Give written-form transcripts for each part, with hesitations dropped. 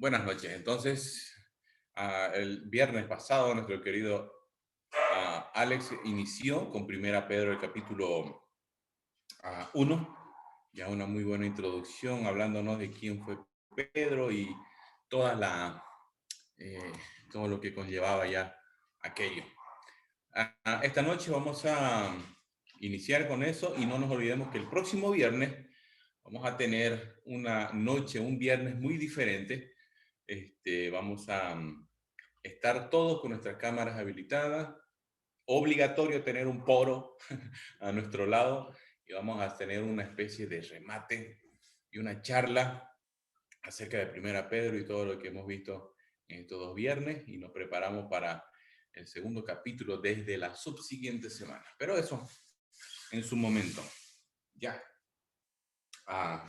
Buenas noches. Entonces, el viernes pasado, nuestro querido Alex inició con Primera Pedro, el capítulo 1, ya una muy buena introducción, hablándonos de quién fue Pedro y toda eh, todo lo que conllevaba ya aquello. Esta noche vamos a iniciar con eso y no nos olvidemos que el próximo viernes vamos a tener una noche, un viernes muy diferente. Vamos a estar todos con nuestras cámaras habilitadas. Obligatorio tener un poro a nuestro lado y vamos a tener una especie de remate y una charla acerca de Primera Pedro y todo lo que hemos visto en estos 2 viernes y nos preparamos para el segundo capítulo desde la subsiguiente semana. Pero eso en su momento. Ya.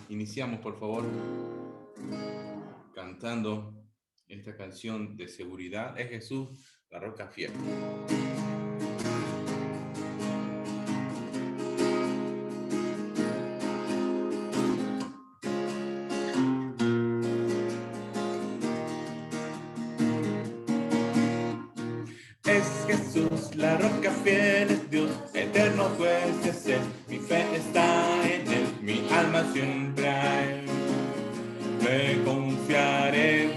Iniciamos, por favor, cantando esta canción de seguridad. Es Jesús, la roca fiel. Es Jesús, la roca fiel, es Dios, eterno juez es Él. Mi fe está en Él, mi alma siempre a Él. Me confiaré.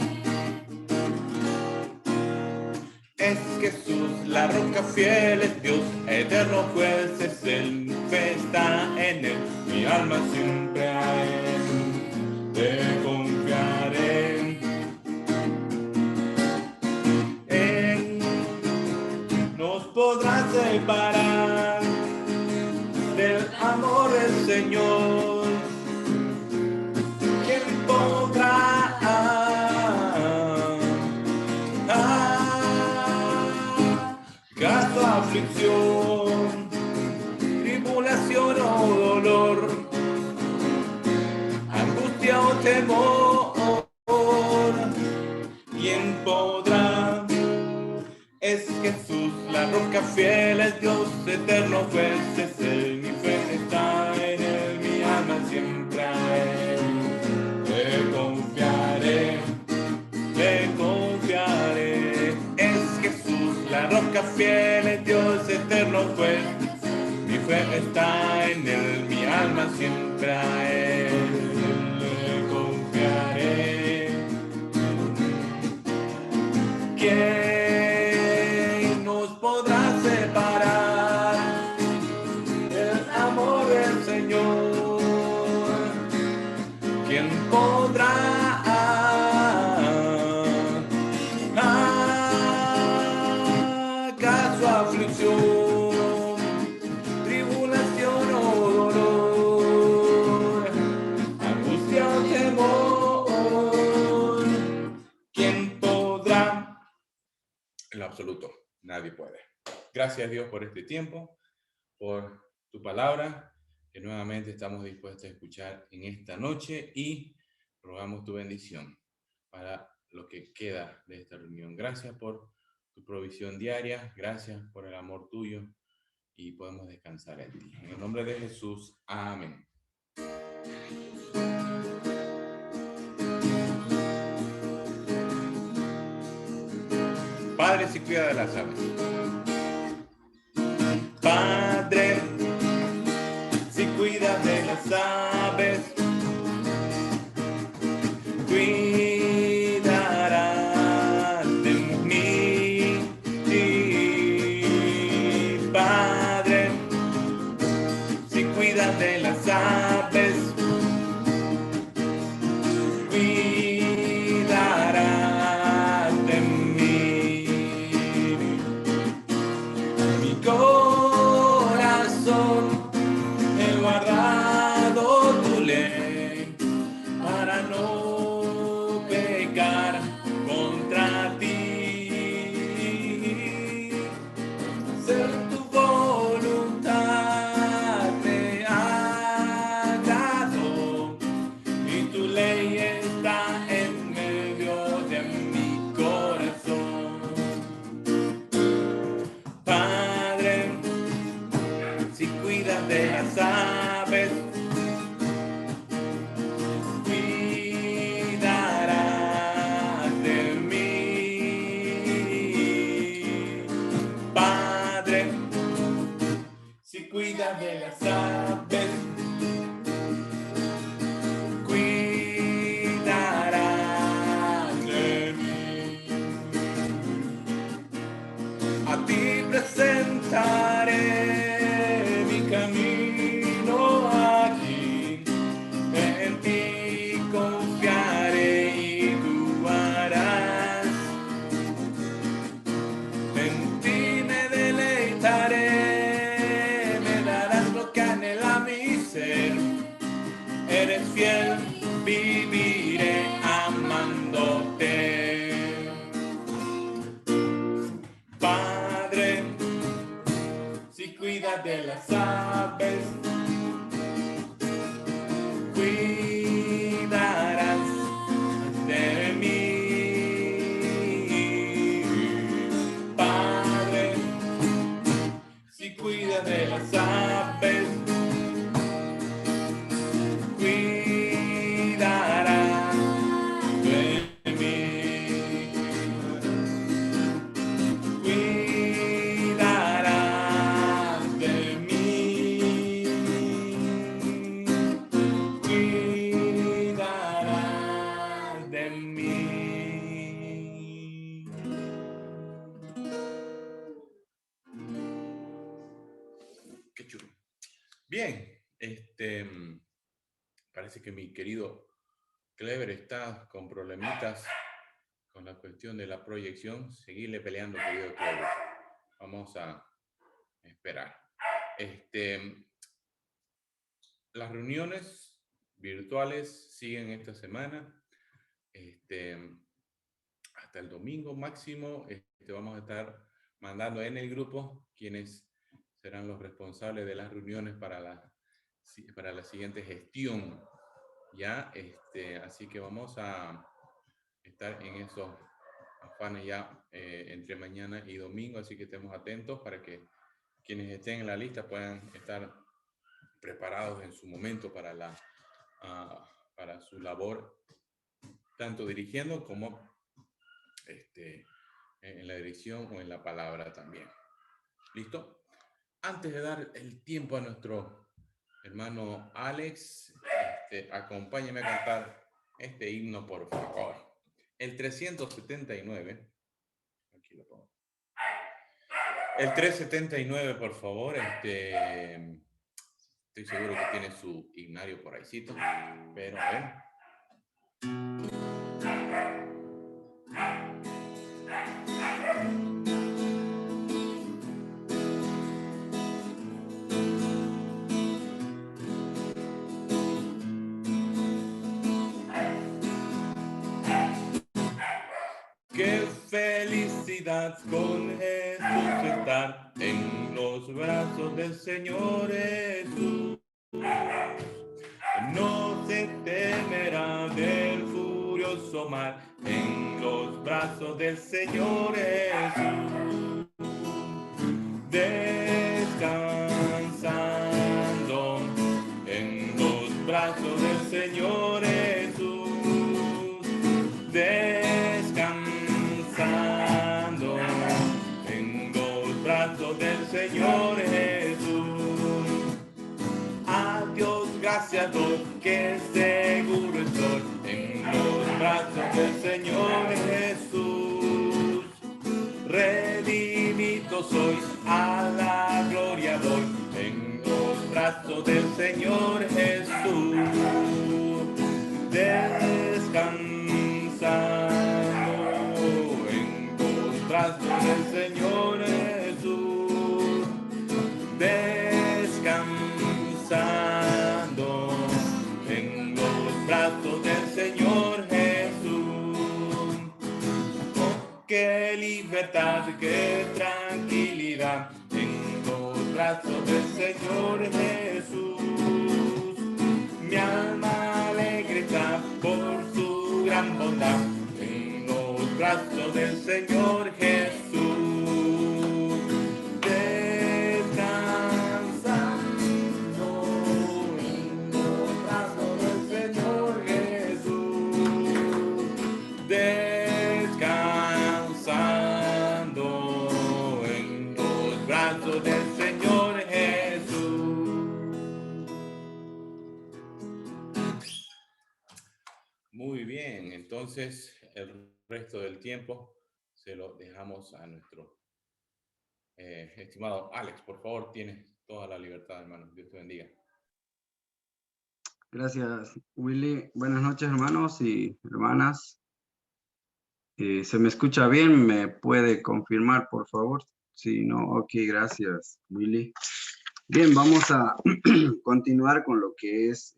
Es Jesús, la roca fiel, es Dios, eterno juez es Él. Mi fe está en Él, mi alma siempre a Él. Me confiaré. Nos podrá separar del amor del Señor. ¿Quién podrá? Caso, aflicción, tribulación o dolor, angustia o temor. ¿Quién podrá? Es Jesús, la roca fiel, es Dios, eterno juez es Él. Mi fe está en Él, mi alma siempre a Él. Le confiaré, le confiaré. Es Jesús, la roca fiel, es Dios, eterno juez. Mi fe está en Él, mi alma siempre a Él. Le confiaré. ¿Quién nos podrá separar del amor del Señor? ¿Quién podrá? ¿Acaso aflicción, tribulación o dolor, angustia o temor? ¿Quién podrá? En lo absoluto, nadie puede. Gracias, Dios, por este tiempo, por tu palabra, que nuevamente estamos dispuestos a escuchar en esta noche y rogamos tu bendición para lo que queda de esta reunión. Gracias por tu provisión diaria, gracias por el amor tuyo y podemos descansar en ti. En el nombre de Jesús, amén. Padre, si cuida de las aves. Padre, si cuida de las aves, cuidará de mí. Padre, si cuida de las aves, cuidará de mí. Mi corazón he guardado tu ley para no pecar contra ti. Ser tu voluntad me agradó y tu ley está en medio de mi corazón. Padre, si cuidas de las aves, cuidarás Bien, parece que mi querido Clever está con problemitas con la cuestión de la proyección. Seguirle peleando, querido Clever. Vamos a esperar. Las reuniones virtuales siguen esta semana. Hasta el domingo máximo vamos a estar mandando en el grupo quienes serán los responsables de las reuniones para la siguiente gestión. ¿Ya? Así que vamos a estar en esos afanes ya entre mañana y domingo, así que estemos atentos para que quienes estén en la lista puedan estar preparados en su momento para su labor, tanto dirigiendo como en la dirección o en la palabra también. ¿Listo? Antes de dar el tiempo a nuestro hermano Alex, acompáñame a cantar este himno, por favor. El 379. Aquí lo pongo. El 379, por favor. Estoy seguro que tiene su himnario por ahícito, pero a ver. Qué felicidad con Jesús estar en los brazos del Señor Jesús. No se temerá del furioso mal en los brazos del Señor Jesús. Descansando en los brazos del Señor Jesús. Descansando en los brazos del Señor Jesús. A Dios gracias doy, que seguro estoy en los brazos del Señor Jesús. Redimido soy, a la gloria voy en los brazos del Señor Jesús. Descansando en los brazos del Señor Jesús. Descansando en los brazos del Señor Jesús. Oh, qué libertad, qué tranquilidad en los brazos del Señor Jesús. Mi alma alegre está por su gran bondad en los brazos del Señor Jesús. Muy bien, entonces el resto del tiempo se lo dejamos a nuestro estimado Alex. Por favor, tienes toda la libertad, hermano. Dios te bendiga. Gracias, Willy. Buenas noches, hermanos y hermanas. ¿Se me escucha bien? ¿Me puede confirmar, por favor? Si no, ok, gracias, Willy. Bien, vamos a continuar con lo que es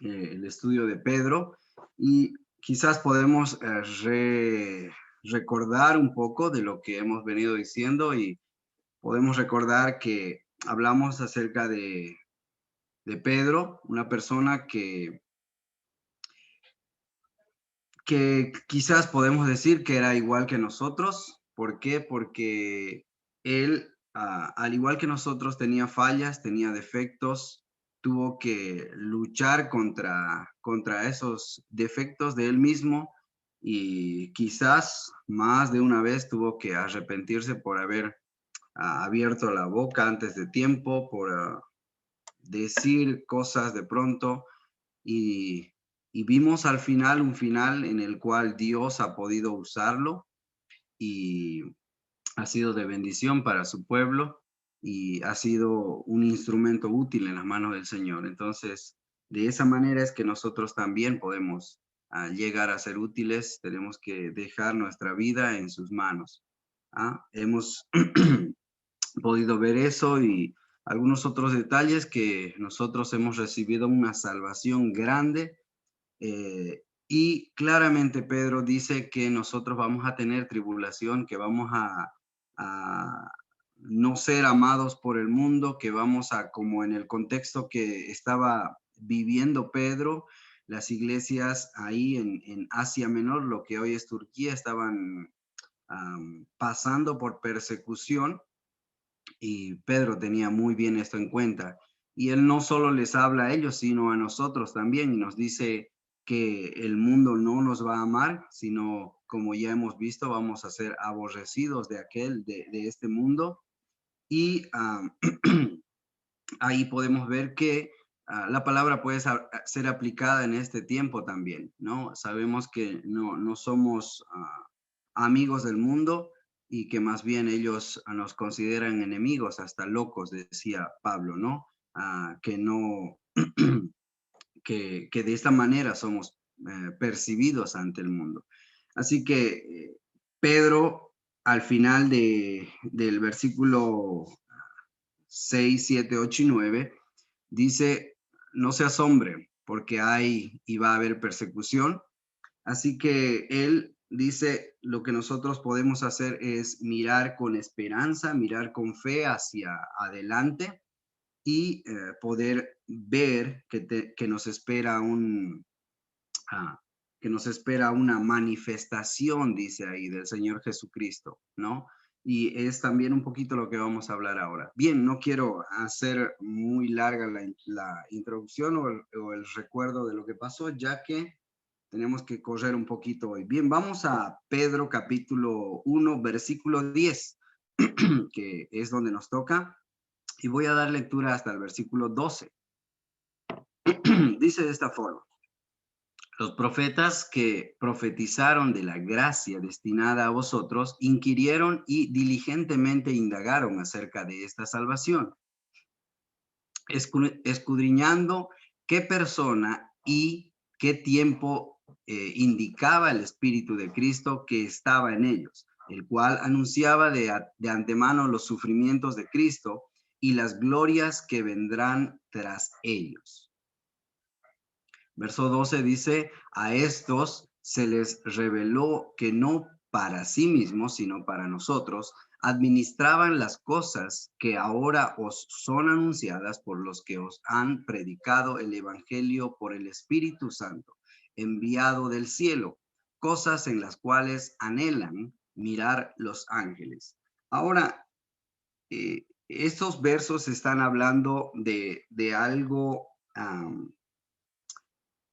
el estudio de Pedro, y quizás podemos recordar un poco de lo que hemos venido diciendo, y podemos recordar que hablamos acerca de Pedro, una persona que quizás podemos decir que era igual que nosotros. ¿Por qué? Porque él, al igual que nosotros, tenía fallas, tenía defectos, tuvo que luchar contra esos defectos de él mismo, y quizás más de una vez tuvo que arrepentirse por haber abierto la boca antes de tiempo, por decir cosas de pronto, y vimos al final un final en el cual Dios ha podido usarlo y ha sido de bendición para su pueblo. y ha sido un instrumento útil en las manos del Señor. Entonces, de esa manera es que nosotros también podemos llegar a ser útiles. Tenemos que dejar nuestra vida en sus manos. Hemos podido ver eso y algunos otros detalles, que nosotros hemos recibido una salvación grande, y claramente Pedro dice que nosotros vamos a tener tribulación, que vamos a no ser amados por el mundo, que vamos a, como en el contexto que estaba viviendo Pedro, las iglesias ahí en Asia Menor, lo que hoy es Turquía, estaban pasando por persecución, y Pedro tenía muy bien esto en cuenta. Y él no solo les habla a ellos, sino a nosotros también, y nos dice que el mundo no nos va a amar, sino, como ya hemos visto, vamos a ser aborrecidos de de este mundo. Y ahí podemos ver que la palabra puede ser aplicada en este tiempo también, ¿no? Sabemos que no somos amigos del mundo, y que más bien ellos nos consideran enemigos, hasta locos, decía Pablo, ¿no? Que no, que de esta manera somos percibidos ante el mundo. Así que Pedro, al final del versículo 6, 7, 8 y 9, dice: no se asombre, porque hay y va a haber persecución. Así que él dice, lo que nosotros podemos hacer es mirar con esperanza, mirar con fe hacia adelante, y poder ver que nos espera que nos espera una manifestación, dice ahí, del Señor Jesucristo, ¿no? Y es también un poquito lo que vamos a hablar ahora. Bien, no quiero hacer muy larga la introducción o el recuerdo de lo que pasó, ya que tenemos que correr un poquito hoy. Bien, vamos a Pedro capítulo 1, versículo 10, que es donde nos toca, y voy a dar lectura hasta el versículo 12. Dice de esta forma: los profetas que profetizaron de la gracia destinada a vosotros inquirieron y diligentemente indagaron acerca de esta salvación, escudriñando qué persona y qué tiempo indicaba el Espíritu de Cristo que estaba en ellos, el cual anunciaba de antemano los sufrimientos de Cristo y las glorias que vendrán tras ellos. Verso 12 dice: a estos se les reveló que no para sí mismos, sino para nosotros, administraban las cosas que ahora os son anunciadas por los que os han predicado el Evangelio por el Espíritu Santo, enviado del cielo, cosas en las cuales anhelan mirar los ángeles. Ahora, estos versos están hablando de algo,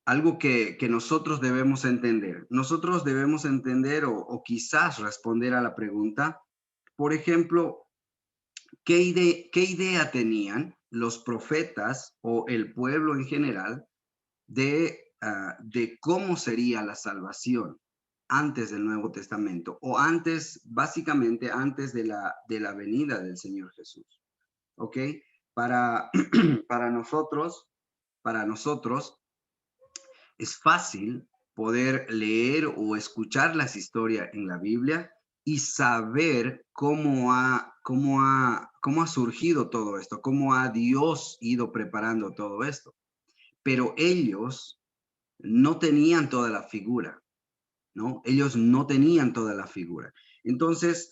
algo que nosotros debemos entender. Nosotros debemos entender o quizás responder a la pregunta, por ejemplo, ¿qué idea tenían los profetas o el pueblo en general de cómo sería la salvación antes del Nuevo Testamento, o antes, básicamente antes de la venida del Señor Jesús? ¿Ok? Para, para nosotros es fácil poder leer o escuchar las historias en la Biblia y saber cómo ha surgido todo esto, cómo ha Dios ido preparando todo esto. Pero ellos no tenían toda la figura, ¿no? Ellos no tenían toda la figura. Entonces,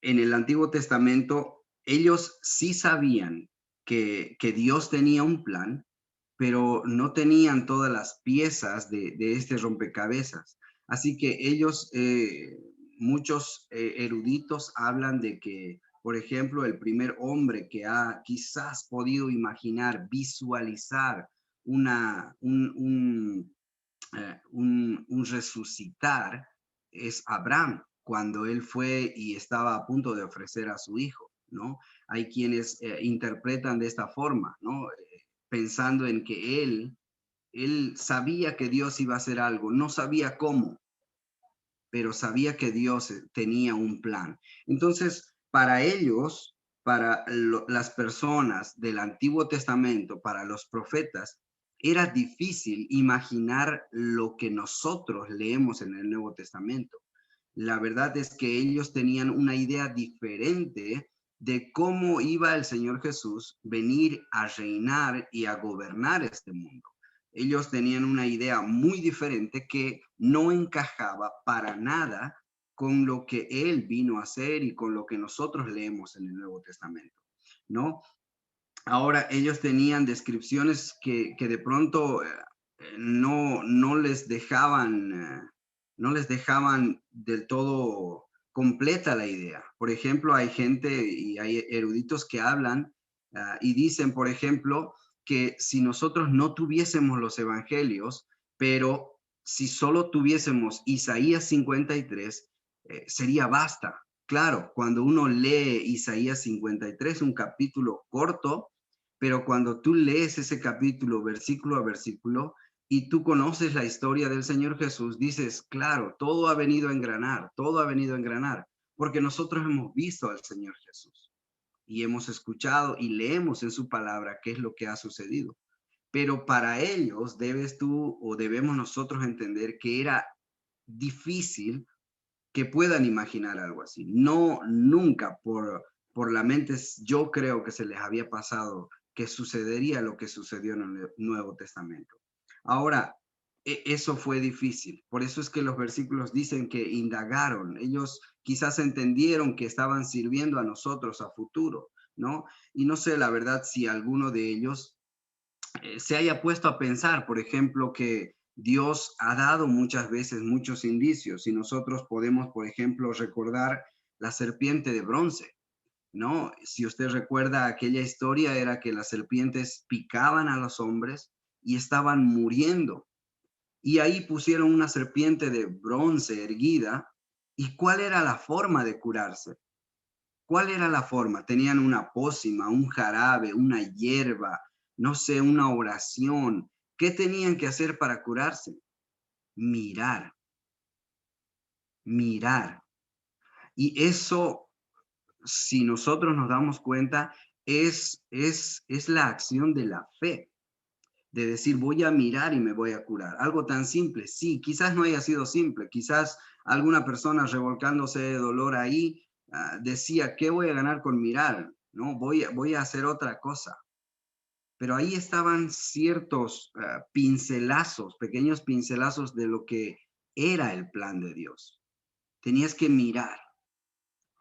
en el Antiguo Testamento, ellos sí sabían que Dios tenía un plan, pero no tenían todas las piezas de este rompecabezas. Así que ellos, muchos eruditos hablan de que, por ejemplo, el primer hombre que ha quizás podido imaginar, visualizar un resucitar es Abraham, cuando él fue y estaba a punto de ofrecer a su hijo, ¿no? Hay quienes interpretan de esta forma, ¿no? Pensando en que él sabía que Dios iba a hacer algo, no sabía cómo, pero sabía que Dios tenía un plan. Entonces, para ellos, para las personas del Antiguo Testamento, para los profetas, era difícil imaginar lo que nosotros leemos en el Nuevo Testamento. La verdad es que ellos tenían una idea diferente de cómo iba el Señor Jesús venir a reinar y a gobernar este mundo. Ellos tenían una idea muy diferente que no encajaba para nada con lo que Él vino a hacer y con lo que nosotros leemos en el Nuevo Testamento, ¿no? Ahora, ellos tenían descripciones que de pronto no les dejaban, no les dejaban del todo completa la idea. Por ejemplo, hay gente y hay eruditos que hablan y dicen, por ejemplo, que si nosotros no tuviésemos los evangelios, pero si solo tuviésemos Isaías 53, sería basta. Claro, cuando uno lee Isaías 53, un capítulo corto, pero cuando tú lees ese capítulo versículo a versículo y tú conoces la historia del Señor Jesús, dices, claro, todo ha venido a engranar, todo ha venido a engranar, porque nosotros hemos visto al Señor Jesús y hemos escuchado y leemos en su palabra qué es lo que ha sucedido. Pero para ellos debes tú o debemos nosotros entender que era difícil que puedan imaginar algo así. No, nunca por la mente yo creo que se les había pasado que sucedería lo que sucedió en el Nuevo Testamento. Ahora, eso fue difícil. Por eso es que los versículos dicen que indagaron. Ellos quizás entendieron que estaban sirviendo a nosotros a futuro, ¿no? Y no sé, la verdad, si alguno de ellos se haya puesto a pensar, por ejemplo, que Dios ha dado muchas veces muchos indicios y nosotros podemos, por ejemplo, recordar la serpiente de bronce, ¿no? Si usted recuerda aquella historia, era que las serpientes picaban a los hombres y estaban muriendo. Y ahí pusieron una serpiente de bronce erguida. ¿Y cuál era la forma de curarse? ¿Cuál era la forma? Tenían una pócima, un jarabe, una hierba, no sé, una oración. ¿Qué tenían que hacer para curarse? Mirar, mirar. Y eso, si nosotros nos damos cuenta, es la acción de la fe, de decir, voy a mirar y me voy a curar. Algo tan simple, sí, quizás no haya sido simple, quizás alguna persona revolcándose de dolor ahí decía, ¿qué voy a ganar con mirar? No, voy a hacer otra cosa. Pero ahí estaban ciertos pincelazos, pequeños pincelazos de lo que era el plan de Dios. Tenías que mirar.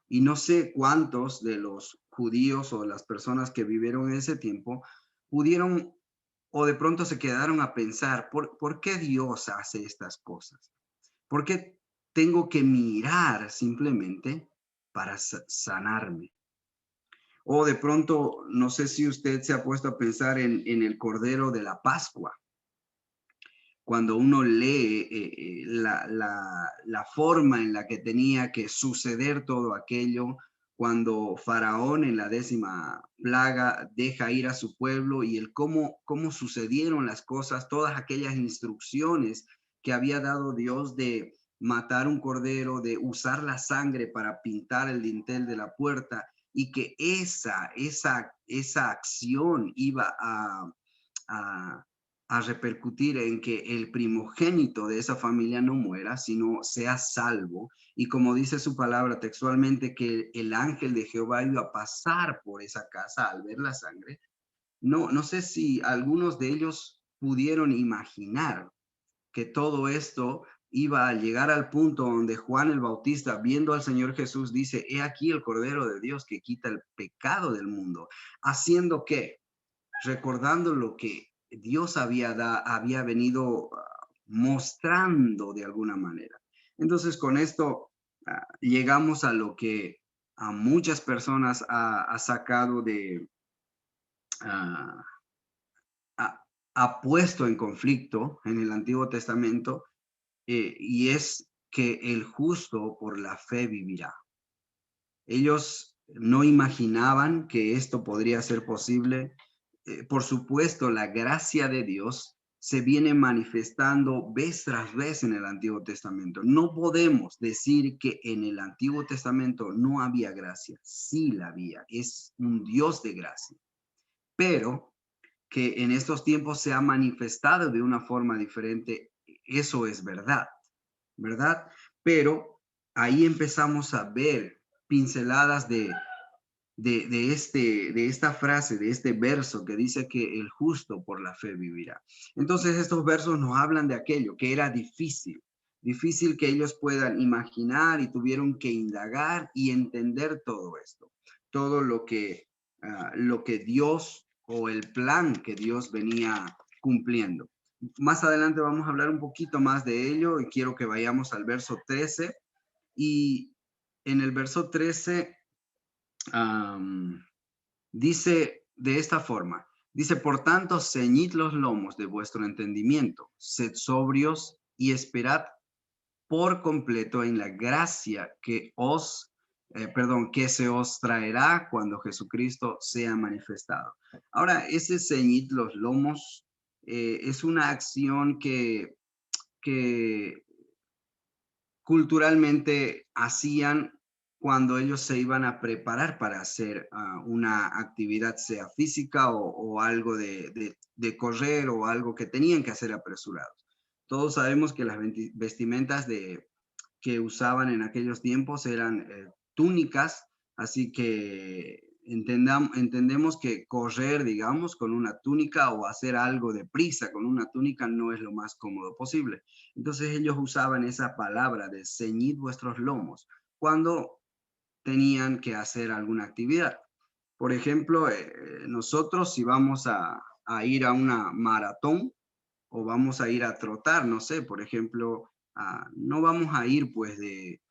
Y no sé cuántos de los judíos o las personas que vivieron en ese tiempo pudieron o de pronto se quedaron a pensar, ¿por qué Dios hace estas cosas? ¿Por qué tengo que mirar simplemente para sanarme? O de pronto, no sé si usted se ha puesto a pensar en el Cordero de la Pascua. Cuando uno lee la forma en la que tenía que suceder todo aquello, cuando Faraón en la 10ª plaga deja ir a su pueblo y el cómo sucedieron las cosas, todas aquellas instrucciones que había dado Dios de matar un cordero, de usar la sangre para pintar el dintel de la puerta y que esa acción iba a a repercutir en que el primogénito de esa familia no muera, sino sea salvo. Y como dice su palabra textualmente, que el ángel de Jehová iba a pasar por esa casa al ver la sangre. No sé si algunos de ellos pudieron imaginar que todo esto iba a llegar al punto donde Juan el Bautista, viendo al Señor Jesús, dice, he aquí el Cordero de Dios que quita el pecado del mundo. ¿Haciendo qué? Recordando lo que Dios había venido mostrando de alguna manera. Entonces, con esto llegamos a lo que a muchas personas ha sacado ah, ha puesto en conflicto en el Antiguo Testamento, y es que el justo por la fe vivirá. Ellos no imaginaban que esto podría ser posible. Por supuesto, la gracia de Dios se viene manifestando vez tras vez en el Antiguo Testamento. No podemos decir que en el Antiguo Testamento no había gracia. Sí la había. Es un Dios de gracia. Pero que en estos tiempos se ha manifestado de una forma diferente, eso es verdad, ¿verdad? Pero ahí empezamos a ver pinceladas de esta frase, de este verso que dice que el justo por la fe vivirá. Entonces estos versos nos hablan de aquello que era difícil que ellos puedan imaginar y tuvieron que indagar y entender todo esto, todo lo que Dios o el plan que Dios venía cumpliendo. Más adelante vamos a hablar un poquito más de ello y quiero que vayamos al verso 13 y en el verso 13 dice de esta forma, dice, por tanto, ceñid los lomos de vuestro entendimiento, sed sobrios y esperad por completo en la gracia que se os traerá cuando Jesucristo sea manifestado. Ahora, ese ceñid los lomos es una acción que culturalmente hacían cuando ellos se iban a preparar para hacer una actividad, sea física o algo de correr o algo que tenían que hacer apresurados. Todos sabemos que las vestimentas que usaban en aquellos tiempos eran túnicas, así que entendemos que correr, digamos, con una túnica o hacer algo de prisa con una túnica no es lo más cómodo posible. Entonces ellos usaban esa palabra de ceñid vuestros lomos cuando tenían que hacer alguna actividad. Por ejemplo, nosotros si vamos a ir a una maratón o vamos a ir a trotar, no sé, por ejemplo, no vamos a ir pues de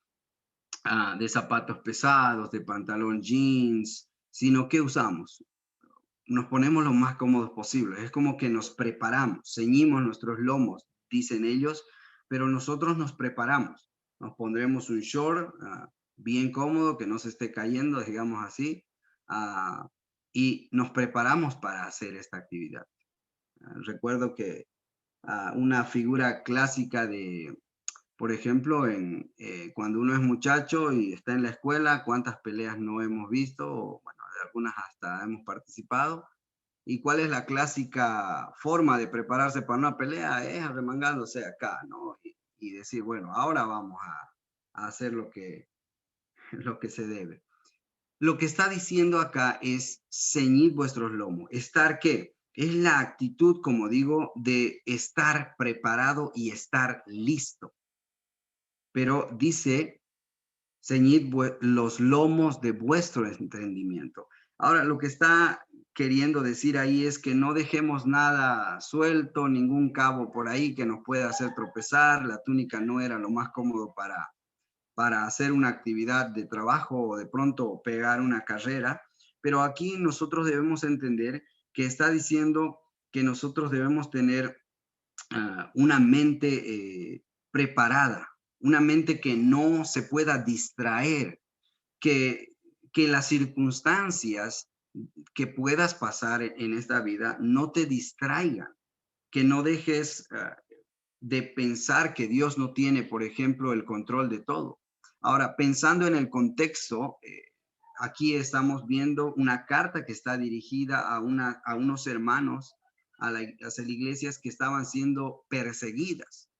zapatos pesados, de pantalón jeans, sino que usamos. Nos ponemos lo más cómodos posible. Es como que nos preparamos, ceñimos nuestros lomos, dicen ellos, pero nosotros nos preparamos. Nos pondremos un short bien cómodo, que no se esté cayendo, digamos así, y nos preparamos para hacer esta actividad. Recuerdo que una figura clásica por ejemplo, cuando uno es muchacho y está en la escuela, cuántas peleas no hemos visto, o, bueno, de algunas hasta hemos participado. ¿Y cuál es la clásica forma de prepararse para una pelea? Es arremangándose acá, ¿no? Y decir, bueno, ahora vamos a hacer lo que se debe. Lo que está diciendo acá es ceñid vuestros lomos. ¿Estar qué? Es la actitud, como digo, de estar preparado y estar listo. Pero dice, ceñid los lomos de vuestro entendimiento. Ahora, lo que está queriendo decir ahí es que no dejemos nada suelto, ningún cabo por ahí que nos pueda hacer tropezar. La túnica no era lo más cómodo para hacer una actividad de trabajo o de pronto pegar una carrera. Pero aquí nosotros debemos entender que está diciendo que nosotros debemos tener una mente preparada, una mente que no se pueda distraer, que, que las circunstancias que puedas pasar en esta vida no te distraigan, que no dejes de pensar que Dios no tiene, por ejemplo, el control de todo. Ahora, pensando en el contexto, aquí estamos viendo una carta que está dirigida a unos hermanos, a las iglesias que estaban siendo perseguidas.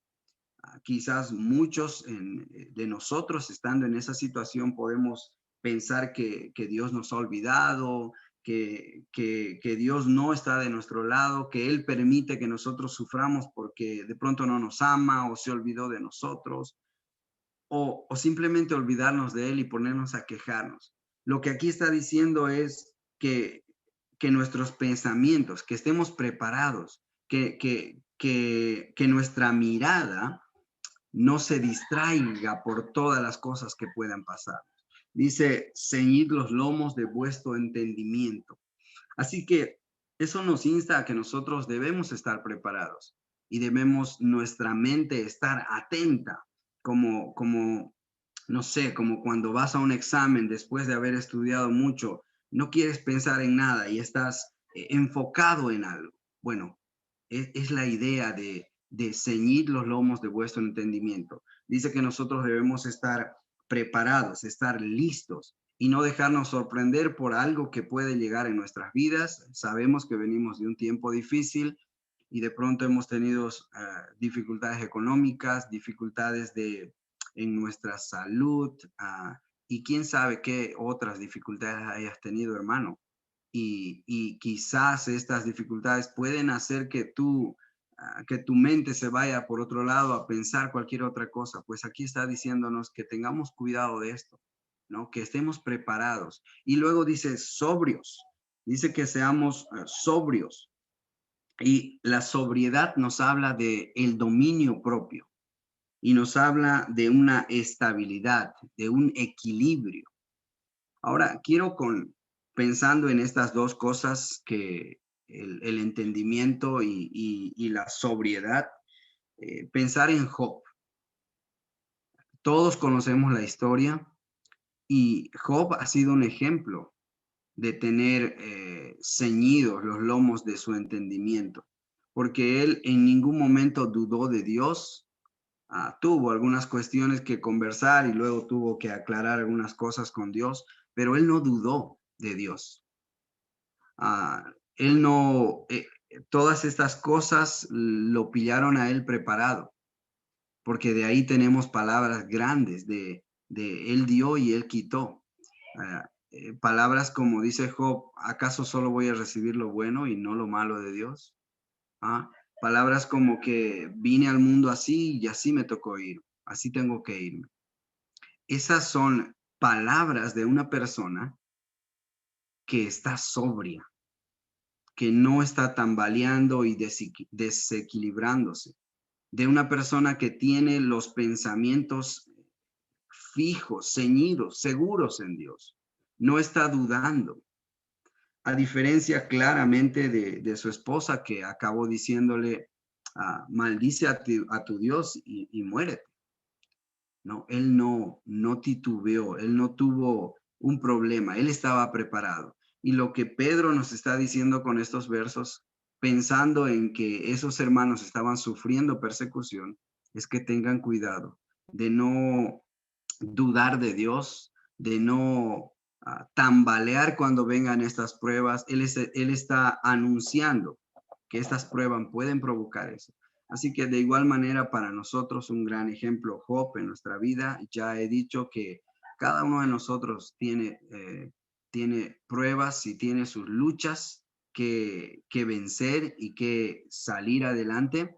Quizás muchos de nosotros estando en esa situación podemos pensar que Dios nos ha olvidado, que Dios no está de nuestro lado, que Él permite que nosotros suframos porque de pronto no nos ama o se olvidó de nosotros, o simplemente olvidarnos de Él y ponernos a quejarnos. Lo que aquí está diciendo es que nuestros pensamientos, que estemos preparados, que nuestra mirada no se distraiga por todas las cosas que puedan pasar. Dice, ceñid los lomos de vuestro entendimiento. Así que eso nos insta a que nosotros debemos estar preparados y debemos nuestra mente estar atenta, como no sé, como cuando vas a un examen después de haber estudiado mucho, no quieres pensar en nada y estás enfocado en algo. Bueno, Es la idea de ceñir los lomos de vuestro entendimiento. Dice que nosotros debemos estar preparados, estar listos y no dejarnos sorprender por algo que puede llegar en nuestras vidas. Sabemos que venimos de un tiempo difícil y de pronto hemos tenido dificultades económicas, dificultades en nuestra salud, y quién sabe qué otras dificultades hayas tenido, hermano. Y quizás estas dificultades pueden hacer que tu mente se vaya por otro lado a pensar cualquier otra cosa. Pues aquí está diciéndonos que tengamos cuidado de esto, ¿no? Que estemos preparados. Y luego dice sobrios, dice que seamos sobrios. Y la sobriedad nos habla de el dominio propio y nos habla de una estabilidad, de un equilibrio. Ahora, pensando en estas dos cosas, que el entendimiento y la sobriedad, pensar en Job. Todos conocemos la historia y Job ha sido un ejemplo de tener ceñidos los lomos de su entendimiento, porque él en ningún momento dudó de Dios. Tuvo algunas cuestiones que conversar y luego tuvo que aclarar algunas cosas con Dios, pero él no dudó de Dios. Él no, todas estas cosas lo pillaron a él preparado, porque de ahí tenemos palabras grandes de él dio y él quitó. Palabras como dice Job, ¿acaso solo voy a recibir lo bueno y no lo malo de Dios? Ah, Palabras como que vine al mundo así y así me tocó ir, así tengo que irme. Esas son palabras de una persona que está sobria, que no está tambaleando y desequilibrándose, de una persona que tiene los pensamientos fijos, ceñidos, seguros en Dios, no está dudando. A diferencia claramente de su esposa, que acabó diciéndole, maldice a tu Dios y muérete. No, él no titubeó, él no tuvo un problema, él estaba preparado. Y lo que Pedro nos está diciendo con estos versos, pensando en que esos hermanos estaban sufriendo persecución, es que tengan cuidado de no dudar de Dios, de no tambalear cuando vengan estas pruebas. Él está anunciando que estas pruebas pueden provocar eso. Así que de igual manera para nosotros un gran ejemplo, Job, en nuestra vida. Ya he dicho que cada uno de nosotros tiene pruebas y tiene sus luchas que vencer y que salir adelante.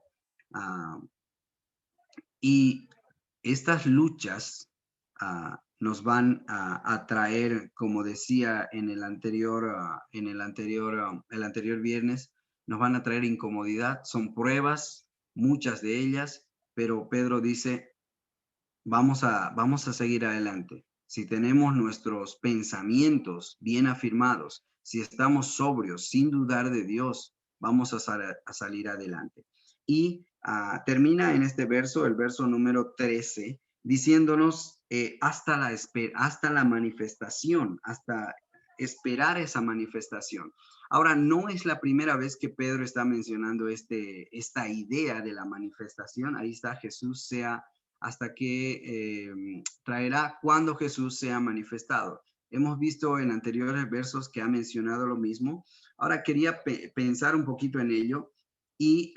Y estas luchas nos van a traer, como decía en el anterior viernes, nos van a traer incomodidad. Son pruebas, muchas de ellas, pero Pedro dice, vamos a seguir adelante. Si tenemos nuestros pensamientos bien afirmados, si estamos sobrios, sin dudar de Dios, vamos a salir adelante. Y termina en este verso, el verso número 13, diciéndonos hasta la manifestación, hasta esperar esa manifestación. Ahora, no es la primera vez que Pedro está mencionando esta idea de la manifestación. Ahí está, Jesús sea hasta que traerá cuando Jesús sea manifestado. Hemos visto en anteriores versos que ha mencionado lo mismo. Ahora quería pensar un poquito en ello y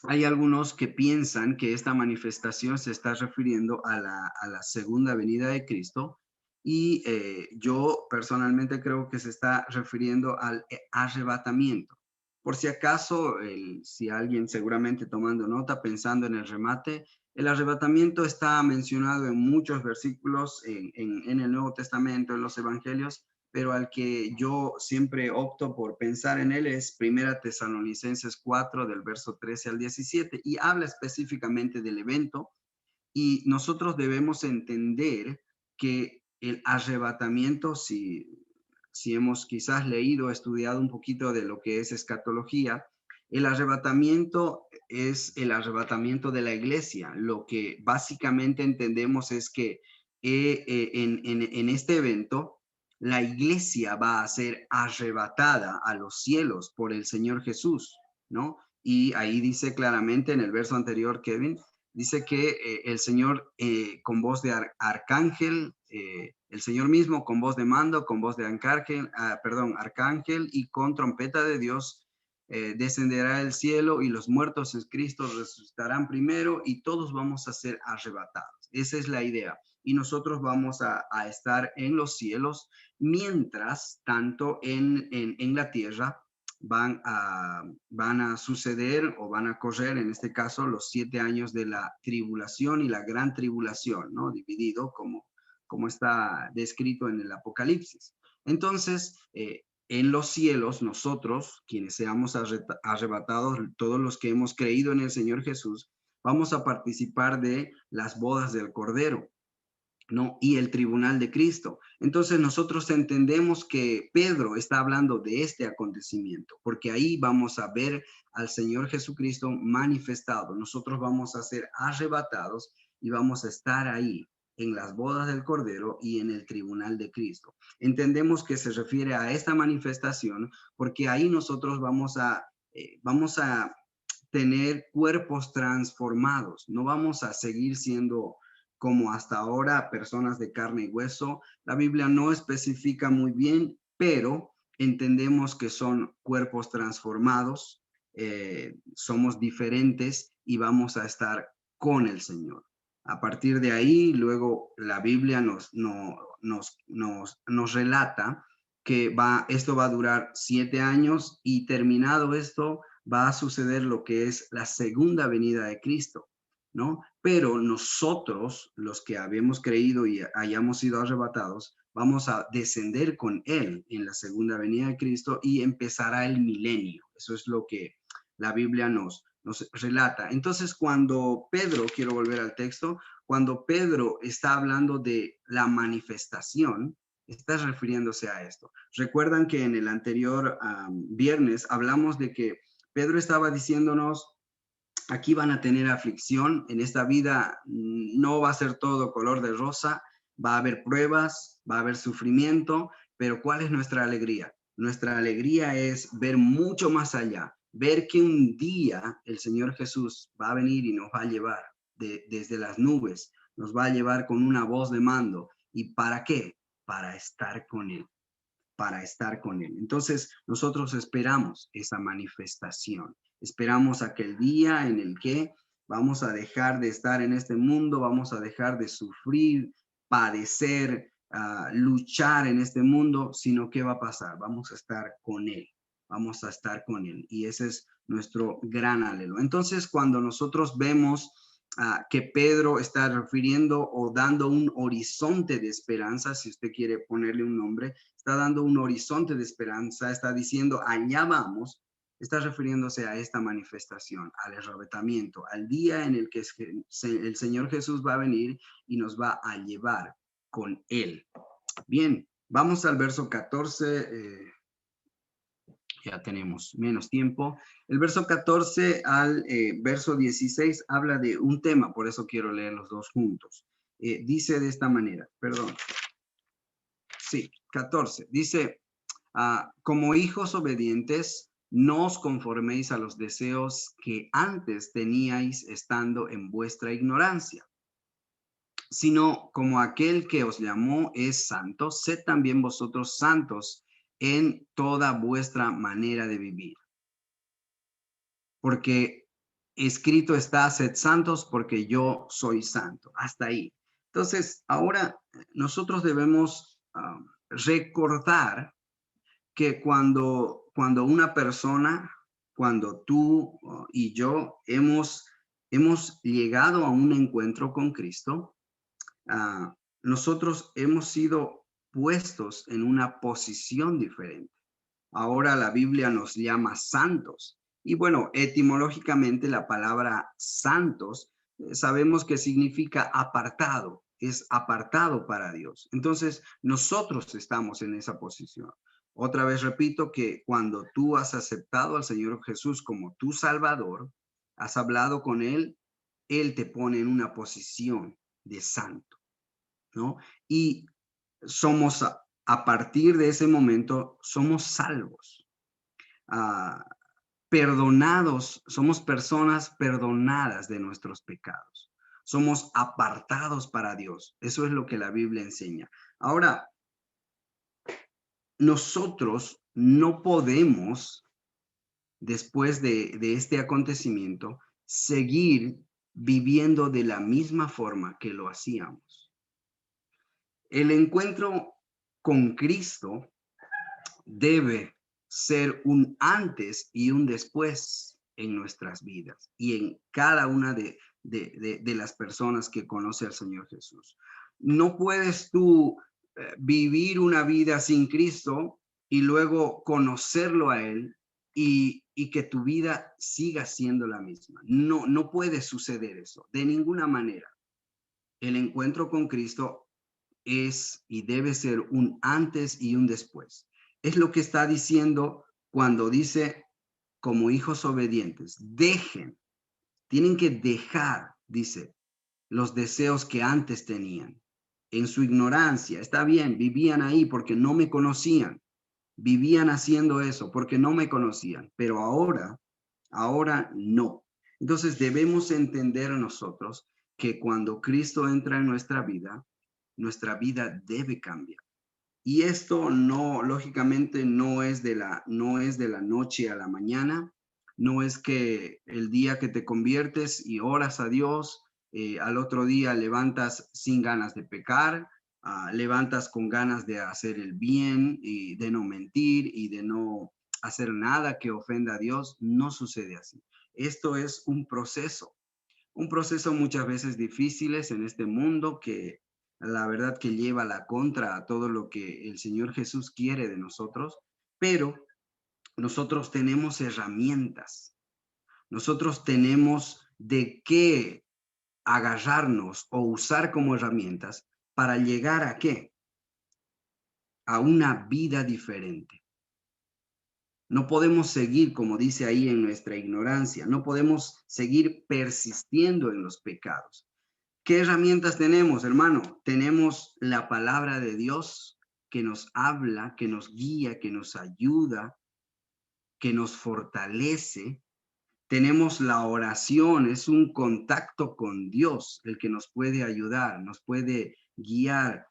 hay algunos que piensan que esta manifestación se está refiriendo a la segunda venida de Cristo, y yo personalmente creo que se está refiriendo al arrebatamiento. Por si acaso, si alguien seguramente tomando nota, pensando en el remate, el arrebatamiento está mencionado en muchos versículos en el Nuevo Testamento, en los Evangelios, pero al que yo siempre opto por pensar en él es Primera Tesalonicenses 4, del verso 13 al 17, y habla específicamente del evento. Y nosotros debemos entender que el arrebatamiento, si hemos quizás leído, estudiado un poquito de lo que es escatología, el arrebatamiento es el arrebatamiento de la iglesia. Lo que básicamente entendemos es que en este evento, la iglesia va a ser arrebatada a los cielos por el Señor Jesús. ¿no? Y ahí dice claramente en el verso anterior, Kevin, dice que el Señor con voz de arcángel, el Señor mismo con voz de mando, con voz de arcángel, arcángel y con trompeta de Dios descenderá del cielo y los muertos en Cristo resucitarán primero y todos vamos a ser arrebatados. Esa es la idea. Y nosotros vamos a estar en los cielos, mientras tanto en la tierra van a suceder o van a correr, en este caso, los 7 años de la tribulación y la gran tribulación, ¿no? Dividido como está descrito en el Apocalipsis. Entonces, en los cielos, nosotros, quienes seamos arrebatados, todos los que hemos creído en el Señor Jesús, vamos a participar de las bodas del Cordero, ¿no? Y el tribunal de Cristo. Entonces nosotros entendemos que Pedro está hablando de este acontecimiento, porque ahí vamos a ver al Señor Jesucristo manifestado. Nosotros vamos a ser arrebatados y vamos a estar ahí en las bodas del Cordero y en el tribunal de Cristo. Entendemos que se refiere a esta manifestación porque ahí nosotros vamos a tener cuerpos transformados. No vamos a seguir siendo como hasta ahora personas de carne y hueso. La Biblia no especifica muy bien, pero entendemos que son cuerpos transformados, somos diferentes y vamos a estar con el Señor. A partir de ahí, luego la Biblia nos relata que esto va a durar 7 años y terminado esto, va a suceder lo que es la segunda venida de Cristo, ¿no? Pero nosotros, los que habíamos creído y hayamos sido arrebatados, vamos a descender con Él en la segunda venida de Cristo y empezará el milenio. Eso es lo que la Biblia nos relata. Entonces, cuando Pedro, quiero volver al texto, cuando Pedro está hablando de la manifestación, está refiriéndose a esto. Recuerdan que en el anterior viernes hablamos de que Pedro estaba diciéndonos, aquí van a tener aflicción, en esta vida no va a ser todo color de rosa, va a haber pruebas, va a haber sufrimiento, pero ¿cuál es nuestra alegría? Nuestra alegría es ver mucho más allá, ver que un día el Señor Jesús va a venir y nos va a llevar desde las nubes, nos va a llevar con una voz de mando. ¿Y para qué? Para estar con Él, para estar con Él. Entonces, nosotros esperamos esa manifestación. Esperamos aquel día en el que vamos a dejar de estar en este mundo, vamos a dejar de sufrir, padecer, luchar en este mundo, sino ¿qué va a pasar? Vamos a estar con Él, vamos a estar con Él. Y ese es nuestro gran anhelo. Entonces, cuando nosotros vemos que Pedro está refiriendo o dando un horizonte de esperanza, si usted quiere ponerle un nombre, está dando un horizonte de esperanza, está diciendo, allá vamos, está refiriéndose a esta manifestación, al arrebatamiento, al día en el que el Señor Jesús va a venir y nos va a llevar con Él. Bien, vamos al verso 14, ya tenemos menos tiempo. El verso 14 al verso 16 habla de un tema, por eso quiero leer los dos juntos. Dice de esta manera, perdón. Sí, 14. Dice, como hijos obedientes, no os conforméis a los deseos que antes teníais estando en vuestra ignorancia, sino como aquel que os llamó es santo, sed también vosotros santos en toda vuestra manera de vivir. Porque escrito está, sed santos porque yo soy santo. Hasta ahí. Entonces, ahora nosotros debemos recordar que cuando una persona, cuando tú y yo hemos llegado a un encuentro con Cristo, nosotros hemos sido puestos en una posición diferente. Ahora la Biblia nos llama santos. Y bueno, etimológicamente la palabra santos sabemos que significa apartado, es apartado para Dios. Entonces, nosotros estamos en esa posición. Otra vez repito que cuando tú has aceptado al Señor Jesús como tu Salvador, has hablado con Él, Él te pone en una posición de santo, ¿no? Y somos, a partir de ese momento, somos salvos. perdonados, somos personas perdonadas de nuestros pecados. Somos apartados para Dios. Eso es lo que la Biblia enseña. Ahora, nosotros no podemos, después de este acontecimiento, seguir viviendo de la misma forma que lo hacíamos. El encuentro con Cristo debe ser un antes y un después en nuestras vidas y en cada una de las personas que conoce al Señor Jesús. No puedes tú vivir una vida sin Cristo y luego conocerlo a Él y que tu vida siga siendo la misma. No, no puede suceder eso de ninguna manera. El encuentro con Cristo es y debe ser un antes y un después. Es lo que está diciendo cuando dice, como hijos obedientes, tienen que dejar, dice, los deseos que antes tenían. En su ignorancia, está bien, vivían ahí porque no me conocían, vivían haciendo eso porque no me conocían, pero ahora no. Entonces debemos entender nosotros que cuando Cristo entra en nuestra vida debe cambiar. Y esto no, lógicamente, no es de la noche a la mañana, no es que el día que te conviertes y oras a Dios, al otro día levantas sin ganas de pecar, levantas con ganas de hacer el bien y de no mentir y de no hacer nada que ofenda a Dios. No sucede así. Esto es un proceso muchas veces difíciles en este mundo que la verdad que lleva la contra a todo lo que el Señor Jesús quiere de nosotros, pero nosotros tenemos herramientas, nosotros tenemos de qué agarrarnos o usar como herramientas para llegar a qué? A una vida diferente. No podemos seguir, como dice ahí, en nuestra ignorancia, no podemos seguir persistiendo en los pecados. ¿Qué herramientas tenemos, hermano? Tenemos la palabra de Dios que nos habla, que nos guía, que nos ayuda, que nos fortalece. Tenemos la oración, es un contacto con Dios el que nos puede ayudar, nos puede guiar,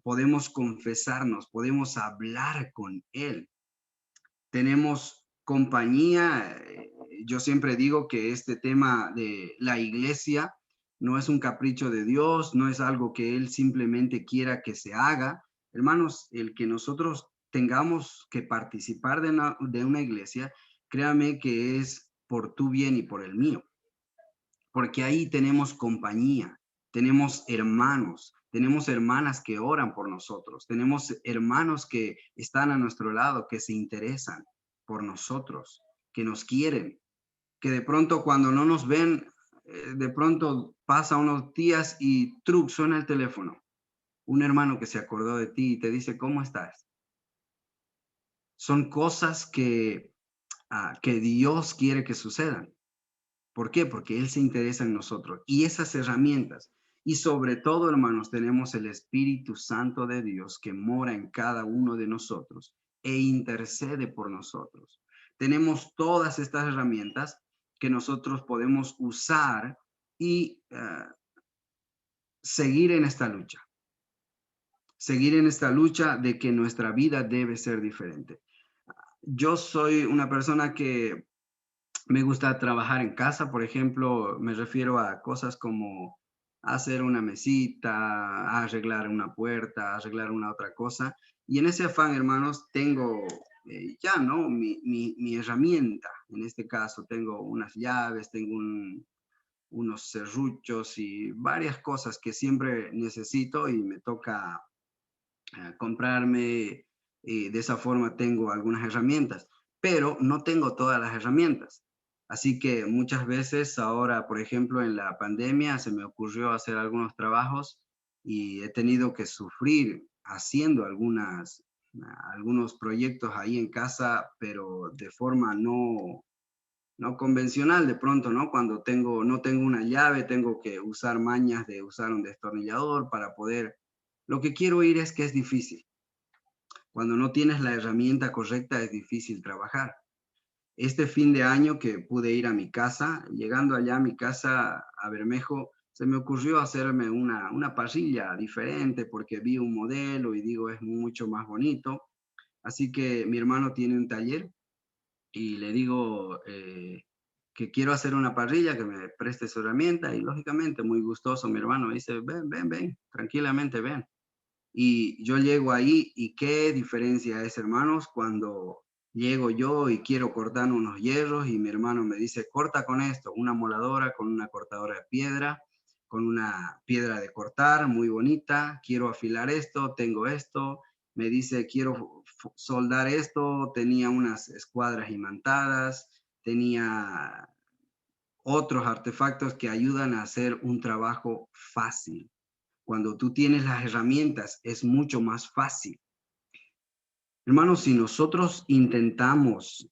podemos confesarnos, podemos hablar con Él. Tenemos compañía. Yo siempre digo que este tema de la iglesia no es un capricho de Dios, no es algo que Él simplemente quiera que se haga. Hermanos, el que nosotros tengamos que participar de una iglesia, créame que es por tu bien y por el mío, porque ahí tenemos compañía, tenemos hermanos, tenemos hermanas que oran por nosotros, tenemos hermanos que están a nuestro lado, que se interesan por nosotros, que nos quieren, que de pronto cuando no nos ven, de pronto pasa unos días y truc, suena el teléfono. Un hermano que se acordó de ti y te dice, ¿cómo estás? Son cosas que Dios quiere que sucedan. ¿Por qué? Porque Él se interesa en nosotros. Y esas herramientas, y sobre todo, hermanos, tenemos el Espíritu Santo de Dios que mora en cada uno de nosotros e intercede por nosotros. Tenemos todas estas herramientas que nosotros podemos usar y seguir en esta lucha. Seguir en esta lucha de que nuestra vida debe ser diferente. Yo soy una persona que me gusta trabajar en casa, por ejemplo, me refiero a cosas como hacer una mesita, arreglar una puerta, arreglar una otra cosa. Y en ese afán, hermanos, tengo ya, ¿no? Mi herramienta. En este caso, tengo unas llaves, tengo unos serruchos y varias cosas que siempre necesito y me toca comprarme. De esa forma tengo algunas herramientas, pero no tengo todas las herramientas. Así que muchas veces ahora, por ejemplo, en la pandemia se me ocurrió hacer algunos trabajos y he tenido que sufrir haciendo algunos proyectos ahí en casa, pero de forma no convencional de pronto, ¿no? Cuando no tengo una llave, tengo que usar mañas de usar un destornillador para poder. Lo que quiero oír es que es difícil. Cuando no tienes la herramienta correcta es difícil trabajar. Este fin de año que pude ir a mi casa, llegando allá a mi casa a Bermejo, se me ocurrió hacerme una parrilla diferente porque vi un modelo y digo, es mucho más bonito. Así que mi hermano tiene un taller y le digo que quiero hacer una parrilla, que me preste su herramienta y lógicamente muy gustoso mi hermano me dice, ven, ven, ven, tranquilamente ven. Y yo llego ahí y qué diferencia es, hermanos, cuando llego yo y quiero cortar unos hierros y mi hermano me dice, corta con esto, una moladora con una cortadora de piedra, con una piedra de cortar muy bonita, quiero afilar esto, tengo esto, me dice, quiero soldar esto, tenía unas escuadras imantadas, tenía otros artefactos que ayudan a hacer un trabajo fácil. Cuando tú tienes las herramientas, es mucho más fácil. Hermanos, si nosotros intentamos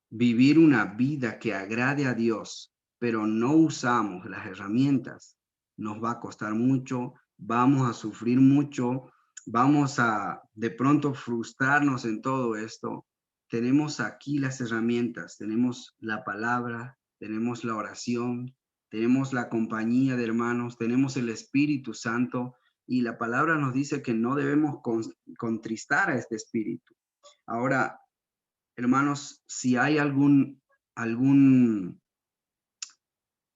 vivir una vida que agrade a Dios, pero no usamos las herramientas, nos va a costar mucho, vamos a sufrir mucho, vamos a de pronto frustrarnos en todo esto. Tenemos aquí las herramientas, tenemos la palabra, tenemos la oración, tenemos la compañía de hermanos, tenemos el Espíritu Santo y la palabra nos dice que no debemos contristar a este Espíritu. Ahora, hermanos, algún,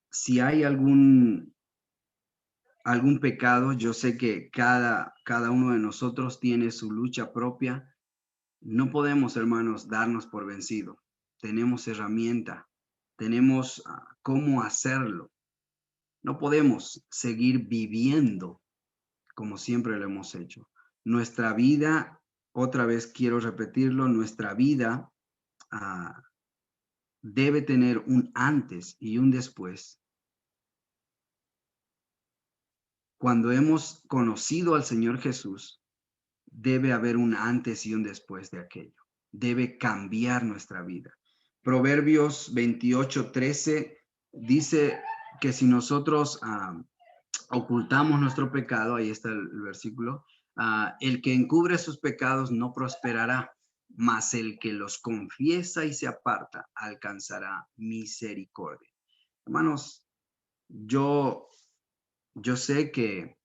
si hay algún pecado, yo sé que cada uno de nosotros tiene su lucha propia. No podemos, hermanos, darnos por vencido. Tenemos herramienta, tenemos cómo hacerlo. No podemos seguir viviendo como siempre lo hemos hecho. Nuestra vida, otra vez quiero repetirlo, nuestra vida ah, debe tener un antes y un después. Cuando hemos conocido al Señor Jesús, debe haber un antes y un después de aquello. Debe cambiar nuestra vida. Proverbios 28:13 dice que si nosotros ocultamos nuestro pecado, ahí está el versículo, el que encubre sus pecados no prosperará, mas el que los confiesa y se aparta alcanzará misericordia. Hermanos, yo, yo sé que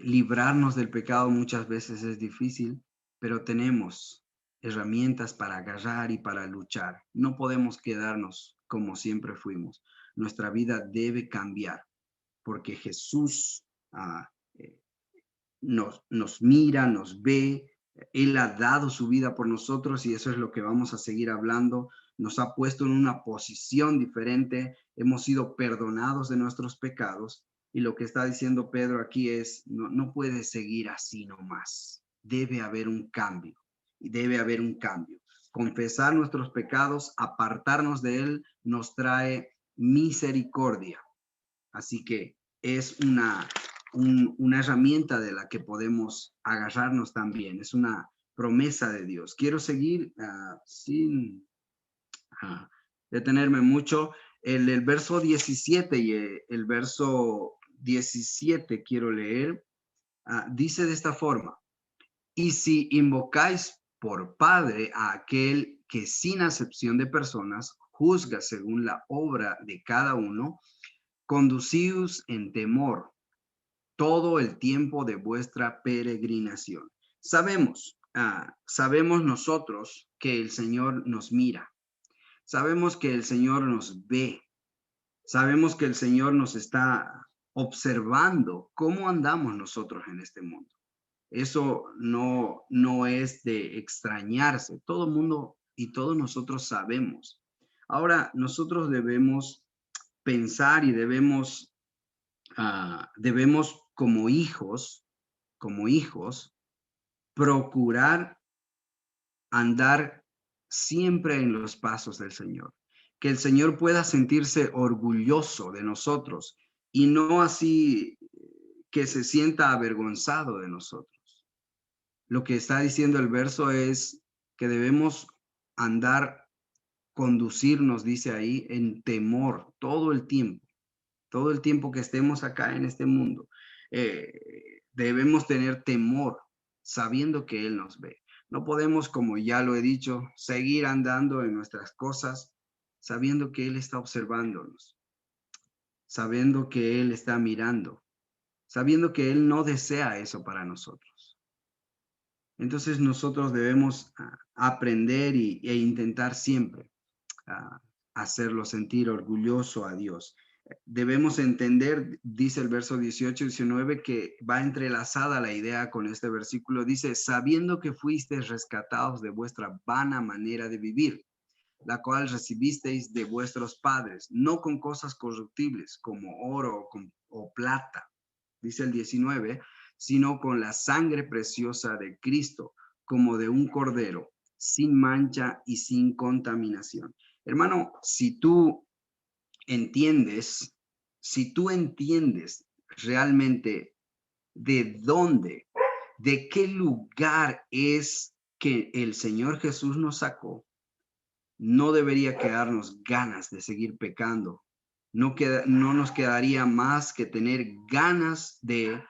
librarnos del pecado muchas veces es difícil, pero tenemos herramientas para agarrar y para luchar. No podemos quedarnos como siempre fuimos. Nuestra vida debe cambiar porque Jesús eh, nos mira, nos ve, Él ha dado su vida por nosotros y eso es lo que vamos a seguir hablando. Nos ha puesto en una posición diferente, hemos sido perdonados de nuestros pecados y lo que está diciendo Pedro aquí es, no puede seguir así nomás, debe haber un cambio y debe haber un cambio. Confesar nuestros pecados, apartarnos de Él, nos trae misericordia. Así que es una herramienta de la que podemos agarrarnos también. Es una promesa de Dios. Quiero seguir sin detenerme mucho. El verso 17 y el verso 17 quiero leer. Dice de esta forma, y si invocáis por Padre a aquel que sin acepción de personas juzga según la obra de cada uno, conducíos en temor todo el tiempo de vuestra peregrinación. Sabemos nosotros que el Señor nos mira, sabemos que el Señor nos ve, sabemos que el Señor nos está observando cómo andamos nosotros en este mundo. Eso no es de extrañarse. Todo el mundo y todos nosotros sabemos. Ahora, nosotros debemos pensar y debemos como hijos, procurar andar siempre en los pasos del Señor. Que el Señor pueda sentirse orgulloso de nosotros y no así que se sienta avergonzado de nosotros. Lo que está diciendo el verso es que debemos andar, conducirnos, dice ahí, en temor todo el tiempo que estemos acá en este mundo. Debemos tener temor sabiendo que Él nos ve. No podemos, como ya lo he dicho, seguir andando en nuestras cosas sabiendo que Él está observándonos, sabiendo que Él está mirando, sabiendo que Él no desea eso para nosotros. Entonces nosotros debemos aprender e intentar siempre hacerlo sentir orgulloso a Dios. Debemos entender, dice el verso 18 y 19, que va entrelazada la idea con este versículo. Dice, sabiendo que fuisteis rescatados de vuestra vana manera de vivir, la cual recibisteis de vuestros padres, no con cosas corruptibles como oro o plata, dice el 19, sino con la sangre preciosa de Cristo, como de un cordero, sin mancha y sin contaminación. Hermano, si tú entiendes realmente de dónde, de qué lugar es que el Señor Jesús nos sacó, no debería quedarnos ganas de seguir pecando. No nos quedaría más que tener ganas de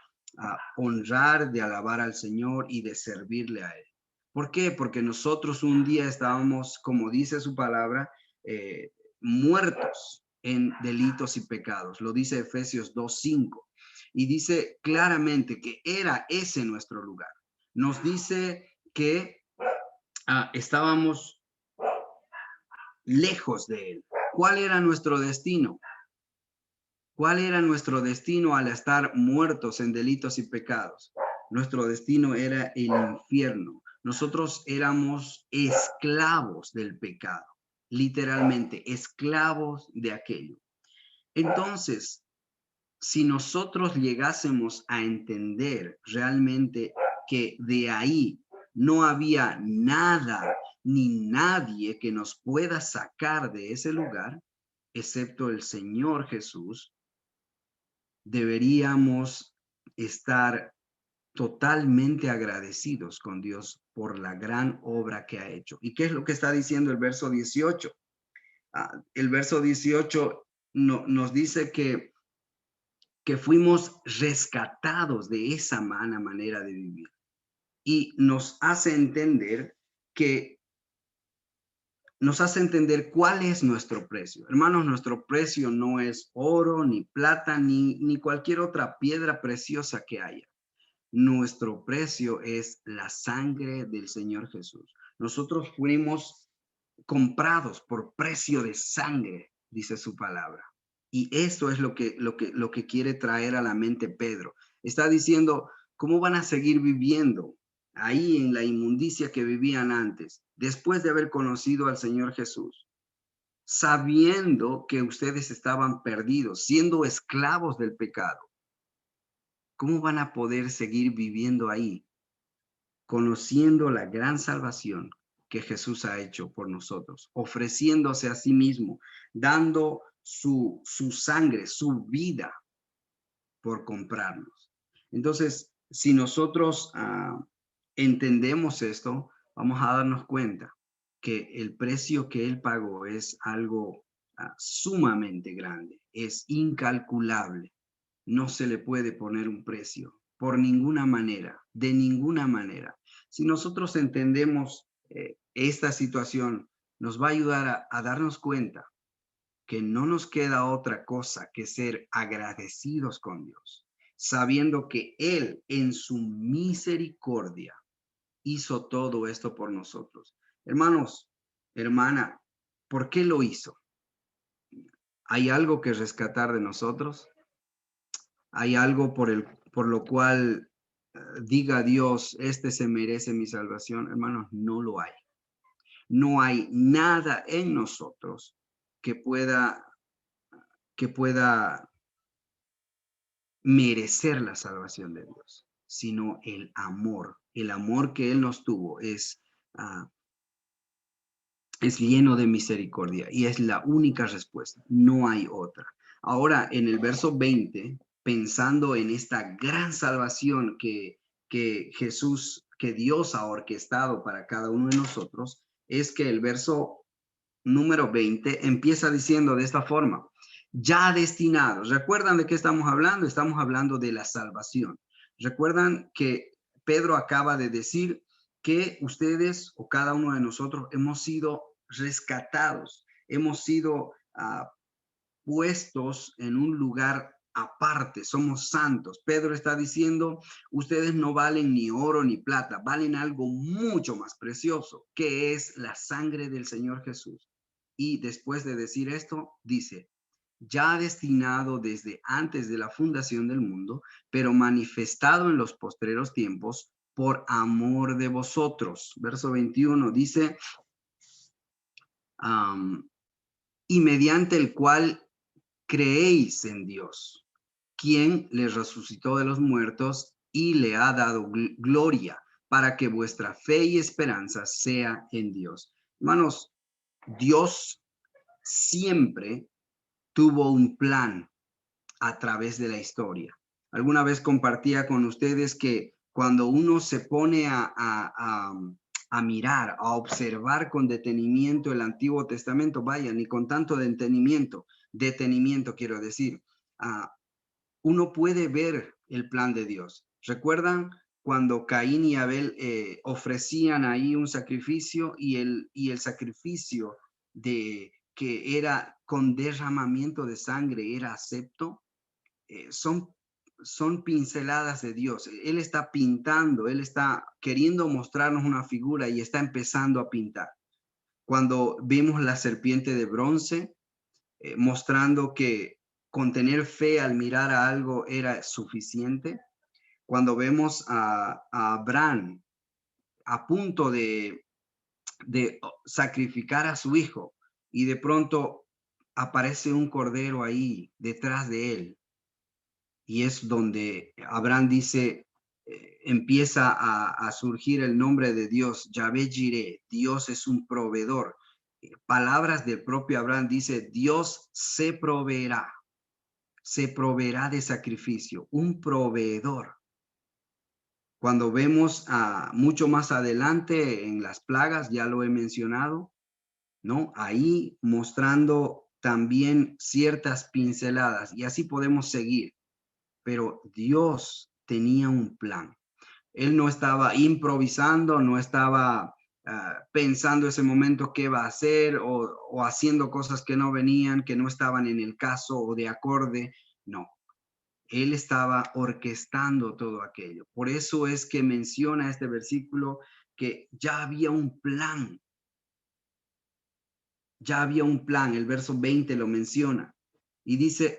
honrar, de alabar al Señor y de servirle a Él. ¿Por qué? Porque nosotros un día estábamos, como dice su palabra, muertos en delitos y pecados. Lo dice Efesios 2:5. Y dice claramente que era ese nuestro lugar. Nos dice que estábamos lejos de Él. ¿Cuál era nuestro destino? ¿Cuál era nuestro destino al estar muertos en delitos y pecados? Nuestro destino era el infierno. Nosotros éramos esclavos del pecado, literalmente esclavos de aquello. Entonces, si nosotros llegásemos a entender realmente que de ahí no había nada ni nadie que nos pueda sacar de ese lugar, excepto el Señor Jesús, deberíamos estar totalmente agradecidos con Dios por la gran obra que ha hecho. ¿Y qué es lo que está diciendo el verso 18? El verso 18 nos dice que fuimos rescatados de esa mala manera de vivir. Y nos hace entender cuál es nuestro precio. Hermanos, nuestro precio no es oro, ni plata, ni cualquier otra piedra preciosa que haya. Nuestro precio es la sangre del Señor Jesús. Nosotros fuimos comprados por precio de sangre, dice su palabra. Y eso es lo que quiere traer a la mente Pedro. Está diciendo, ¿cómo van a seguir viviendo ahí en la inmundicia que vivían antes, después de haber conocido al Señor Jesús, sabiendo que ustedes estaban perdidos, siendo esclavos del pecado? ¿Cómo van a poder seguir viviendo ahí, conociendo la gran salvación que Jesús ha hecho por nosotros, ofreciéndose a sí mismo, dando su sangre, su vida por comprarnos? Entonces, si nosotros entendemos esto, vamos a darnos cuenta que el precio que Él pagó es algo sumamente grande, es incalculable. No se le puede poner un precio por ninguna manera, de ninguna manera. Si nosotros entendemos esta situación, nos va a ayudar a darnos cuenta que no nos queda otra cosa que ser agradecidos con Dios, sabiendo que Él en su misericordia hizo todo esto por nosotros. Hermanos, hermana, ¿por qué lo hizo? ¿Hay algo que rescatar de nosotros? ¿Hay algo por lo cual diga Dios, este se merece mi salvación? Hermanos, no lo hay. No hay nada en nosotros que pueda merecer la salvación de Dios, sino el amor. El amor que Él nos tuvo es lleno de misericordia y es la única respuesta. No hay otra. Ahora, en el verso 20, pensando en esta gran salvación que Dios ha orquestado para cada uno de nosotros, es que el verso número 20 empieza diciendo de esta forma: ya destinados. ¿Recuerdan de qué estamos hablando? Estamos hablando de la salvación. Recuerdan que Pedro acaba de decir que ustedes o cada uno de nosotros hemos sido rescatados, hemos sido puestos en un lugar aparte, somos santos. Pedro está diciendo, ustedes no valen ni oro ni plata, valen algo mucho más precioso, que es la sangre del Señor Jesús. Y después de decir esto, dice, ya destinado desde antes de la fundación del mundo, pero manifestado en los postreros tiempos por amor de vosotros. Verso 21 dice, y mediante el cual creéis en Dios, quien les resucitó de los muertos y le ha dado gloria, para que vuestra fe y esperanza sea en Dios. Hermanos, Dios siempre tuvo un plan a través de la historia. Alguna vez compartía con ustedes que cuando uno se pone a mirar, a observar con detenimiento el Antiguo Testamento, vaya, ni con tanto detenimiento quiero decir, uno puede ver el plan de Dios. ¿Recuerdan cuando Caín y Abel ofrecían ahí un sacrificio y el sacrificio de que era con derramamiento de sangre era acepto? Son pinceladas de Dios. Él está pintando, Él está queriendo mostrarnos una figura y está empezando a pintar. Cuando vimos la serpiente de bronce, mostrando que con tener fe al mirar a algo era suficiente. Cuando vemos a Abraham a punto de sacrificar a su hijo y de pronto aparece un cordero ahí detrás de él. Y es donde Abraham dice, empieza a surgir el nombre de Dios, Yahvé Jireh, Dios es un proveedor. Palabras del propio Abraham dice, Dios se proveerá de sacrificio, un proveedor. Cuando vemos mucho más adelante en las plagas, ya lo he mencionado, ¿no? Ahí mostrando también ciertas pinceladas y así podemos seguir. Pero Dios tenía un plan. Él no estaba improvisando, no estaba pensando ese momento qué va a hacer o haciendo cosas que no venían, que no estaban en el caso o de acorde. No, él estaba orquestando todo aquello. Por eso es que menciona este versículo que ya había un plan. Ya había un plan. El verso 20 lo menciona y dice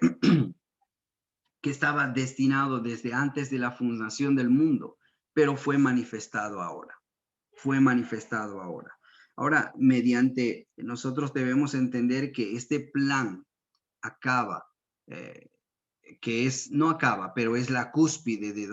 que estaba destinado desde antes de la fundación del mundo, pero fue manifestado ahora. Fue manifestado ahora. Ahora, nosotros debemos entender que este plan acaba, no acaba, pero es la cúspide de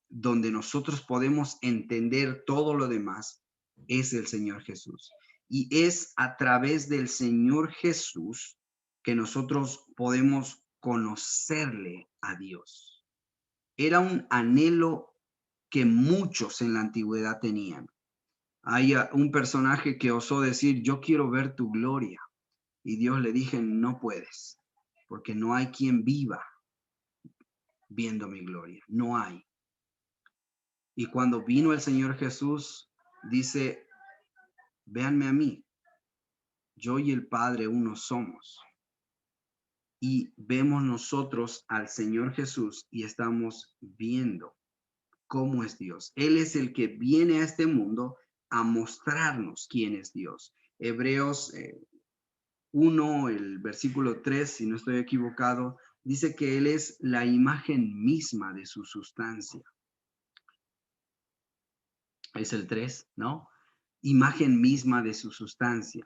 donde nosotros podemos entender todo lo demás, es el Señor Jesús. Y es a través del Señor Jesús que nosotros podemos conocerle a Dios. Era un anhelo que muchos en la antigüedad tenían. Hay un personaje que osó decir, yo quiero ver tu gloria. Y Dios le dije, no puedes, porque no hay quien viva viendo mi gloria. No hay. Y cuando vino el Señor Jesús, dice, véanme a mí, yo y el Padre uno somos. Y vemos nosotros al Señor Jesús y estamos viendo cómo es Dios. Él es el que viene a este mundo a mostrarnos quién es Dios. Hebreos 1, el versículo 3, si no estoy equivocado, dice que Él es la imagen misma de su sustancia. Es el 3, ¿no? Imagen misma de su sustancia,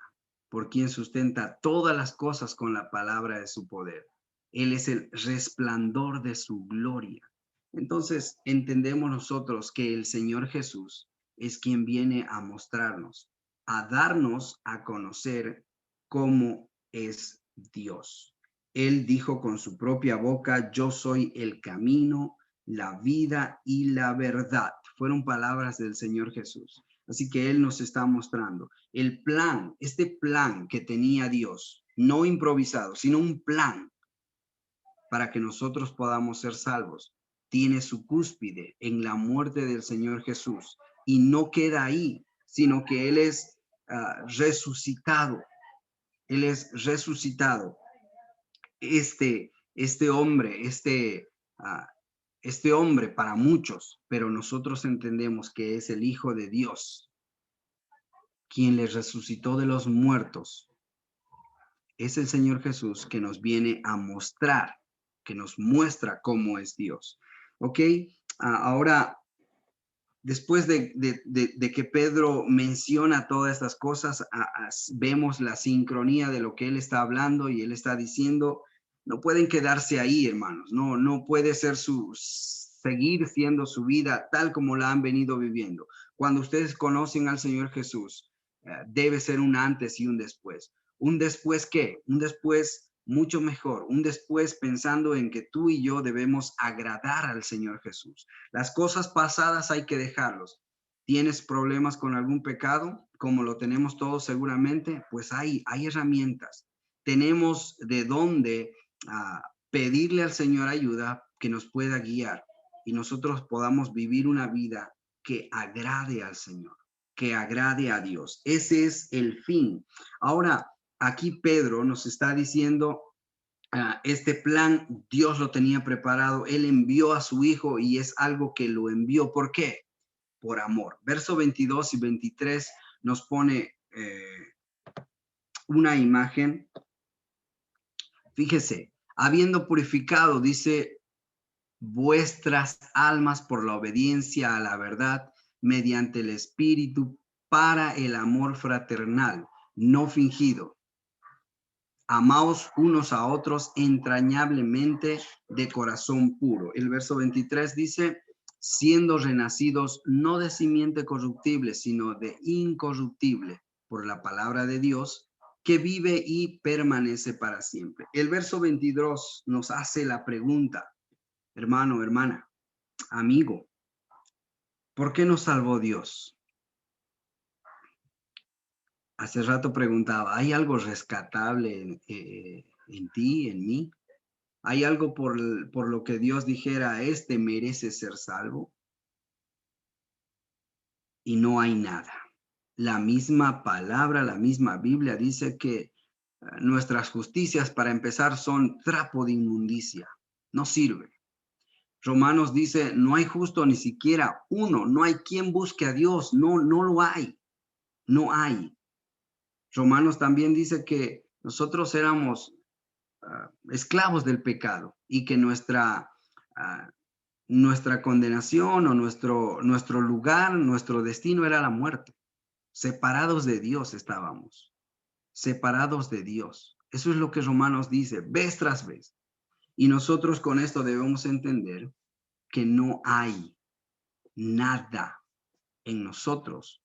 por quien sustenta todas las cosas con la palabra de su poder. Él es el resplandor de su gloria. Entonces, entendemos nosotros que el Señor Jesús es quien viene a mostrarnos, a darnos a conocer cómo es Dios. Él dijo con su propia boca, yo soy el camino, la vida y la verdad. Fueron palabras del Señor Jesús. Así que Él nos está mostrando el plan, este plan que tenía Dios, no improvisado, sino un plan para que nosotros podamos ser salvos. Tiene su cúspide en la muerte del Señor Jesús y no queda ahí, sino que Él es resucitado. Él es resucitado. Este hombre, este hombre para muchos, pero nosotros entendemos que es el Hijo de Dios, quien le resucitó de los muertos. Es el Señor Jesús que nos viene a mostrar, que nos muestra cómo es Dios. ¿Ok? Ahora, después de que Pedro menciona todas estas cosas, vemos la sincronía de lo que él está hablando y él está diciendo. No pueden quedarse ahí, hermanos. No puede ser seguir siendo su vida tal como la han venido viviendo. Cuando ustedes conocen al Señor Jesús, debe ser un antes y un después. ¿Un después qué? Un después mucho mejor. Un después pensando en que tú y yo debemos agradar al Señor Jesús. Las cosas pasadas hay que dejarlos. ¿Tienes problemas con algún pecado? Como lo tenemos todos seguramente, pues hay herramientas. Tenemos de dónde pedirle al Señor ayuda que nos pueda guiar y nosotros podamos vivir una vida que agrade al Señor, que agrade a Dios. Ese es el fin. Ahora, aquí Pedro nos está diciendo, este plan Dios lo tenía preparado, Él envió a su Hijo y es algo que lo envió. ¿Por qué? Por amor. Verso 22 y 23 nos pone una imagen. Fíjese, habiendo purificado, dice, vuestras almas por la obediencia a la verdad mediante el Espíritu para el amor fraternal, no fingido. Amaos unos a otros entrañablemente de corazón puro. El verso 23 dice, siendo renacidos no de simiente corruptible, sino de incorruptible, por la palabra de Dios, que vive y permanece para siempre. El verso 22 nos hace la pregunta, hermano, hermana, amigo, ¿por qué nos salvó Dios? Hace rato preguntaba, ¿hay algo rescatable en ti, en mí? ¿Hay algo por lo que Dios dijera, este merece ser salvo? Y no hay nada. La misma palabra, la misma Biblia dice que nuestras justicias, para empezar, son trapo de inmundicia. No sirve. Romanos dice, no hay justo ni siquiera uno. No hay quien busque a Dios. No lo hay. No hay. Romanos también dice que nosotros éramos esclavos del pecado y que nuestra condenación o nuestro lugar, nuestro destino era la muerte. Separados de Dios estábamos, separados de Dios. Eso es lo que Romanos dice, vez tras vez. Y nosotros con esto debemos entender que no hay nada en nosotros,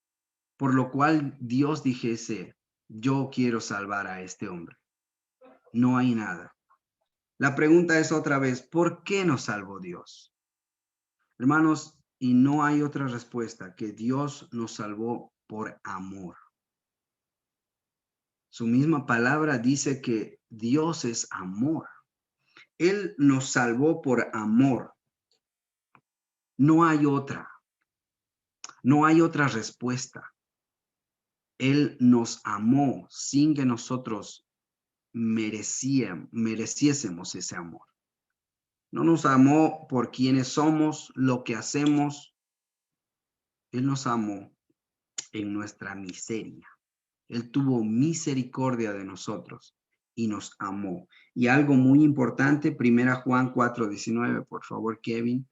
por lo cual Dios dijese, yo quiero salvar a este hombre. No hay nada. La pregunta es otra vez, ¿por qué nos salvó Dios? Hermanos, y no hay otra respuesta que Dios nos salvó por amor. Su misma palabra dice que Dios es amor. Él nos salvó por amor. No hay otra. No hay otra respuesta. Él nos amó sin que nosotros mereciésemos ese amor. No nos amó por quienes somos, lo que hacemos. Él nos amó en nuestra miseria. Él tuvo misericordia de nosotros y nos amó. Y algo muy importante, 1 Juan 4:19, por favor, Kevin,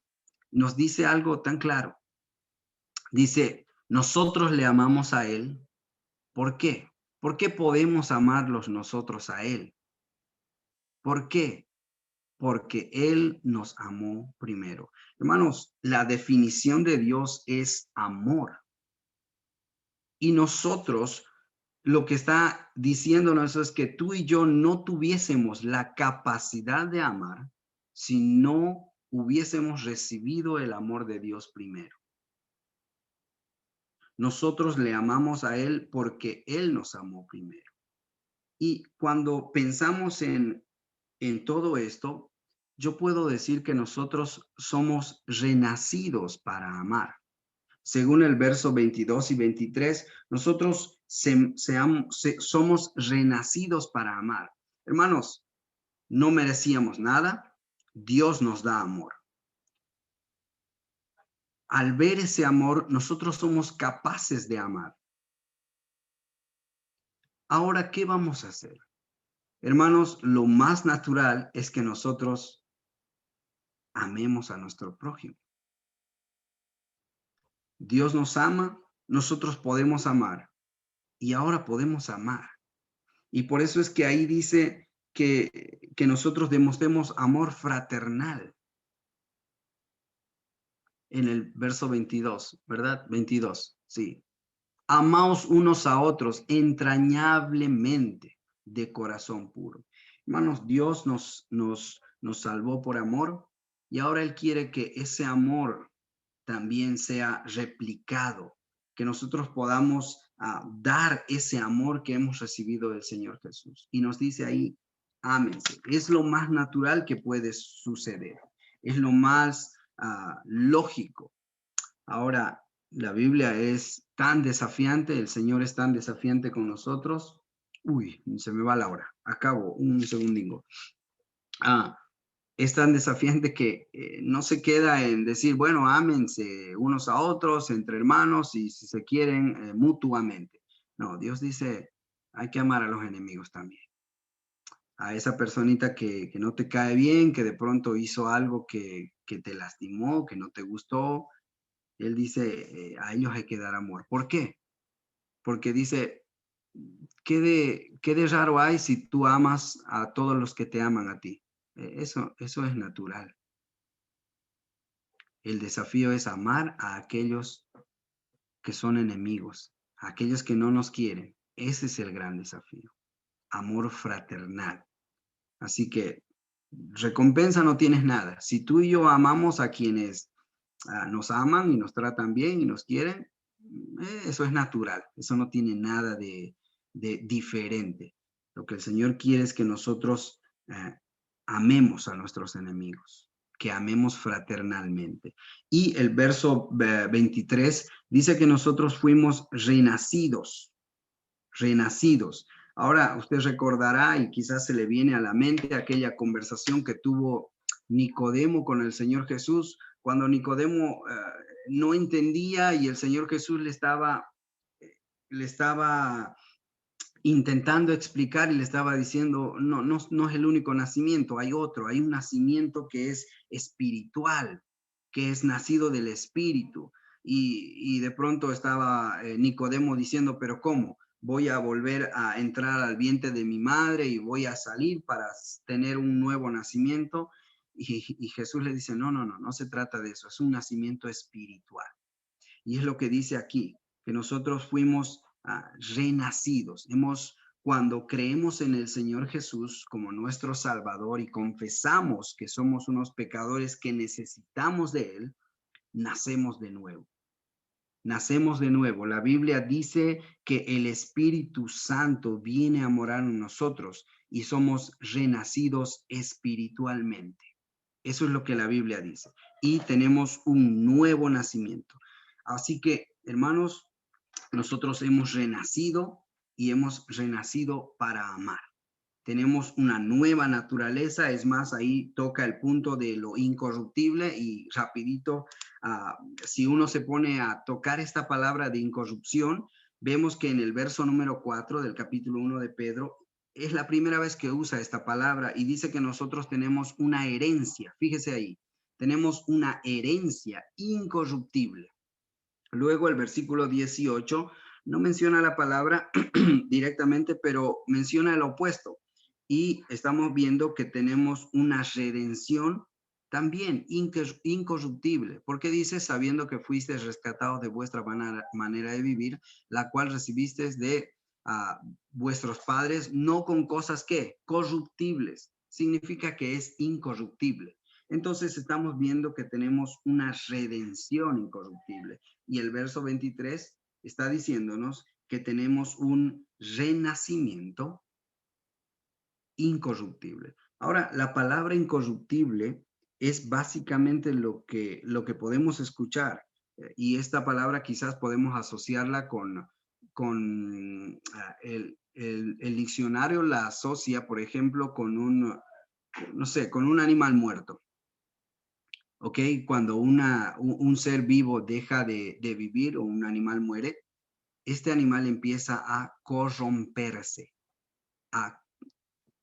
nos dice algo tan claro. Dice, nosotros le amamos a Él. ¿Por qué? ¿Por qué podemos amarlos nosotros a Él? ¿Por qué? Porque Él nos amó primero. Hermanos, la definición de Dios es amor. Y nosotros, lo que está diciéndonos es que tú y yo no tuviésemos la capacidad de amar si no hubiésemos recibido el amor de Dios primero. Nosotros le amamos a Él porque Él nos amó primero. Y cuando pensamos en todo esto, yo puedo decir que nosotros somos renacidos para amar. según el verso 22 y 23, nosotros somos renacidos para amar. Hermanos, no merecíamos nada, Dios nos da amor. Al ver ese amor, nosotros somos capaces de amar. Ahora, ¿qué vamos a hacer? Hermanos, lo más natural es que nosotros amemos a nuestro prójimo. Dios nos ama, nosotros podemos amar y ahora podemos amar. Y por eso es que ahí dice que nosotros demostremos amor fraternal en el verso 22, ¿verdad? 22, sí. Amaos unos a otros entrañablemente de corazón puro. Hermanos, Dios nos salvó por amor y ahora Él quiere que ese amor también sea replicado, que nosotros podamos dar ese amor que hemos recibido del Señor Jesús. Y nos dice ahí, ámense. Es lo más natural que puede suceder. Es lo más lógico. Ahora, la Biblia es tan desafiante, el Señor es tan desafiante con nosotros. Uy, se me va la hora. Acabo, un segundingo. Es tan desafiante que no se queda en decir, bueno, ámense unos a otros, entre hermanos, y si se quieren, mutuamente. No, Dios dice, hay que amar a los enemigos también. A esa personita que no te cae bien, que de pronto hizo algo que te lastimó, que no te gustó, Él dice, a ellos hay que dar amor. ¿Por qué? Porque dice, ¿qué de raro hay si tú amas a todos los que te aman a ti? Eso es natural. El desafío es amar a aquellos que son enemigos, a aquellos que no nos quieren. Ese es el gran desafío. Amor fraternal. Así que recompensa no tienes nada. Si tú y yo amamos a quienes nos aman y nos tratan bien y nos quieren, eso es natural. Eso no tiene nada de diferente. Lo que el Señor quiere es que nosotros amemos a nuestros enemigos, que amemos fraternalmente. Y el verso 23 dice que nosotros fuimos renacidos, renacidos. Ahora usted recordará y quizás se le viene a la mente aquella conversación que tuvo Nicodemo con el Señor Jesús, cuando Nicodemo no entendía y el Señor Jesús le estaba intentando explicar y le estaba diciendo, no es el único nacimiento, hay otro, hay un nacimiento que es espiritual, que es nacido del Espíritu. Y de pronto estaba Nicodemo diciendo, pero ¿cómo? Voy a volver a entrar al vientre de mi madre y voy a salir para tener un nuevo nacimiento. Y Jesús le dice, no se trata de eso, es un nacimiento espiritual. Y es lo que dice aquí, que nosotros fuimos renacidos. Cuando creemos en el Señor Jesús como nuestro Salvador y confesamos que somos unos pecadores que necesitamos de Él, nacemos de nuevo. Nacemos de nuevo. La Biblia dice que el Espíritu Santo viene a morar en nosotros y somos renacidos espiritualmente. Eso es lo que la Biblia dice. Y tenemos un nuevo nacimiento. Así que, hermanos, nosotros hemos renacido y hemos renacido para amar. Tenemos una nueva naturaleza, es más, ahí toca el punto de lo incorruptible y rapidito, si uno se pone a tocar esta palabra de incorrupción, vemos que en el verso número 4 del capítulo 1 de Pedro, es la primera vez que usa esta palabra y dice que nosotros tenemos una herencia, fíjese ahí, tenemos una herencia incorruptible. Luego el versículo 18 no menciona la palabra directamente, pero menciona el opuesto. Y estamos viendo que tenemos una redención también incorruptible, porque dice, sabiendo que fuisteis rescatados de vuestra manera de vivir, la cual recibisteis de vuestros padres, no con cosas que corruptibles, significa que es incorruptible. Entonces estamos viendo que tenemos una redención incorruptible. Y el verso 23 está diciéndonos que tenemos un renacimiento incorruptible. Ahora, la palabra incorruptible es básicamente lo que podemos escuchar. Y esta palabra quizás podemos asociarla el diccionario la asocia, por ejemplo, con no sé, con un animal muerto. ¿Ok? Cuando un ser vivo deja de vivir o un animal muere, este animal empieza a corromperse, a,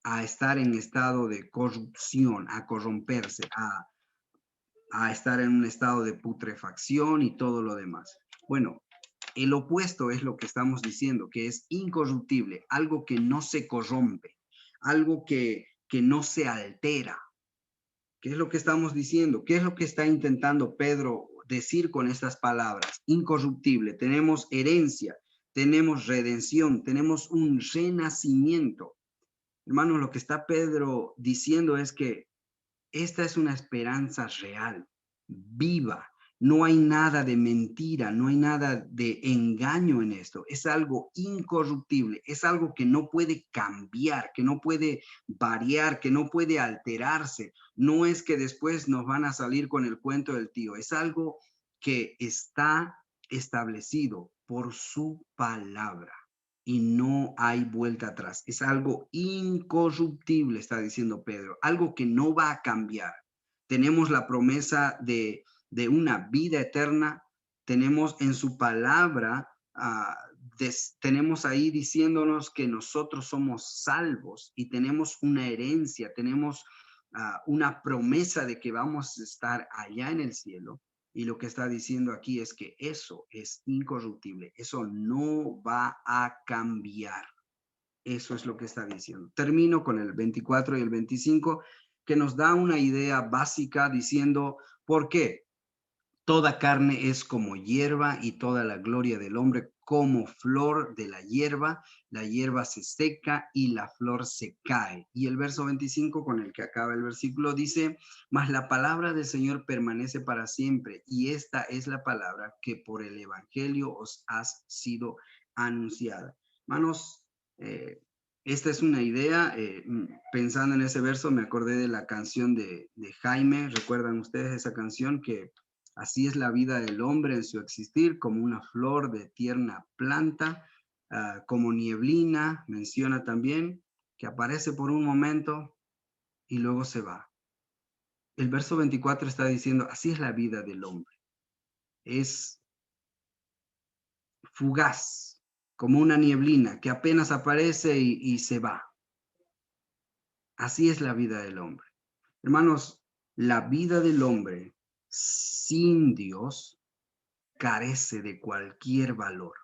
a estar en estado de corrupción, a corromperse, a estar en un estado de putrefacción y todo lo demás. Bueno, el opuesto es lo que estamos diciendo, que es incorruptible, algo que no se corrompe, algo que no se altera. ¿Qué es lo que estamos diciendo? ¿Qué es lo que está intentando Pedro decir con estas palabras? Incorruptible, tenemos herencia, tenemos redención, tenemos un renacimiento. Hermanos, lo que está Pedro diciendo es que esta es una esperanza real, viva. No hay nada de mentira, no hay nada de engaño en esto. Es algo incorruptible, es algo que no puede cambiar, que no puede variar, que no puede alterarse. No es que después nos van a salir con el cuento del tío, es algo que está establecido por su palabra y no hay vuelta atrás. Es algo incorruptible, está diciendo Pedro, algo que no va a cambiar. Tenemos la promesa de una vida eterna, tenemos en su palabra, tenemos ahí diciéndonos que nosotros somos salvos y tenemos una herencia, tenemos una promesa de que vamos a estar allá en el cielo. Y lo que está diciendo aquí es que eso es incorruptible, eso no va a cambiar. Eso es lo que está diciendo. Termino con el 24 y el 25, que nos da una idea básica diciendo por qué. Toda carne es como hierba y toda la gloria del hombre como flor de la hierba se seca y la flor se cae. Y el verso 25 con el que acaba el versículo dice, mas la palabra del Señor permanece para siempre y esta es la palabra que por el evangelio os ha sido anunciada. Hermanos, esta es una idea, pensando en ese verso me acordé de la canción de Jaime, ¿recuerdan ustedes esa canción? Que así es la vida del hombre en su existir, como una flor de tierna planta, como nieblina, menciona también, que aparece por un momento y luego se va. El verso 24 está diciendo, así es la vida del hombre. Es fugaz, como una nieblina que apenas aparece y se va. Así es la vida del hombre. Hermanos, la vida del hombre sin Dios carece de cualquier valor.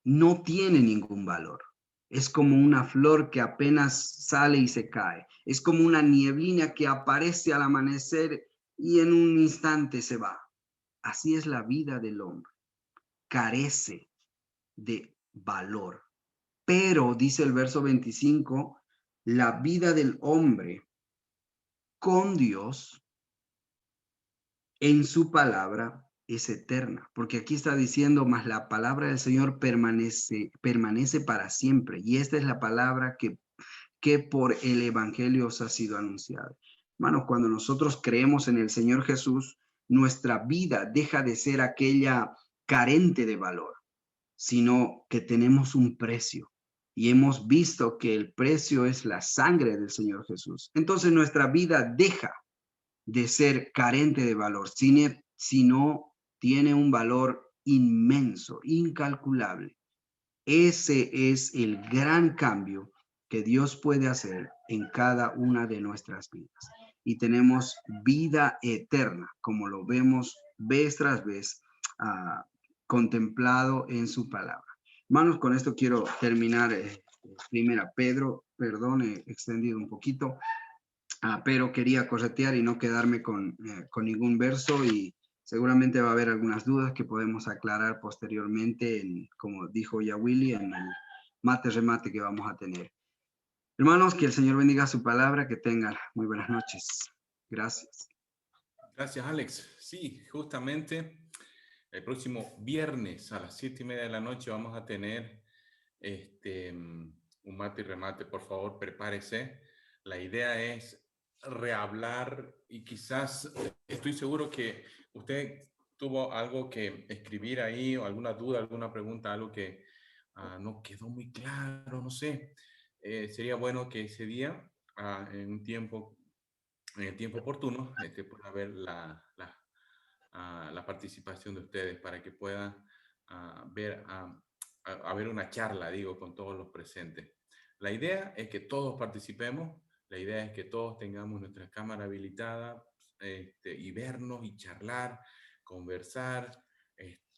No tiene ningún valor. Es como una flor que apenas sale y se cae. Es como una nieblina que aparece al amanecer y en un instante se va. Así es la vida del hombre. Carece de valor. Pero, dice el verso 25, la vida del hombre con Dios en su palabra es eterna, porque aquí está diciendo, más la palabra del Señor permanece para siempre, y esta es la palabra que por el Evangelio os ha sido anunciada. Hermanos, cuando nosotros creemos en el Señor Jesús, nuestra vida deja de ser aquella carente de valor, sino que tenemos un precio. Y hemos visto que el precio es la sangre del Señor Jesús. Entonces nuestra vida deja de ser carente de valor, sino tiene un valor inmenso, incalculable. Ese es el gran cambio que Dios puede hacer en cada una de nuestras vidas. Y tenemos vida eterna, como lo vemos vez tras vez contemplado en su palabra. Hermanos, con esto quiero terminar primera Pedro, perdón, he extendido un poquito, pero quería corretear y no quedarme con ningún verso y seguramente va a haber algunas dudas que podemos aclarar posteriormente, como dijo ya Willy, en el mate-remate que vamos a tener. Hermanos, que el Señor bendiga su palabra, que tengan muy buenas noches. Gracias. Gracias, Alex. Sí, justamente el próximo viernes a las 7:30 de la noche vamos a tener un mate y remate. Por favor, prepárese. La idea es rehablar y quizás estoy seguro que usted tuvo algo que escribir ahí, o alguna duda, alguna pregunta, algo que no quedó muy claro, no sé, sería bueno que ese día, en el tiempo oportuno, pueda haber la participación de ustedes para que puedan ver, haber una charla, digo, con todos los presentes. La idea es que todos participemos, la idea es que todos tengamos nuestra cámara habilitada, y vernos y charlar, conversar,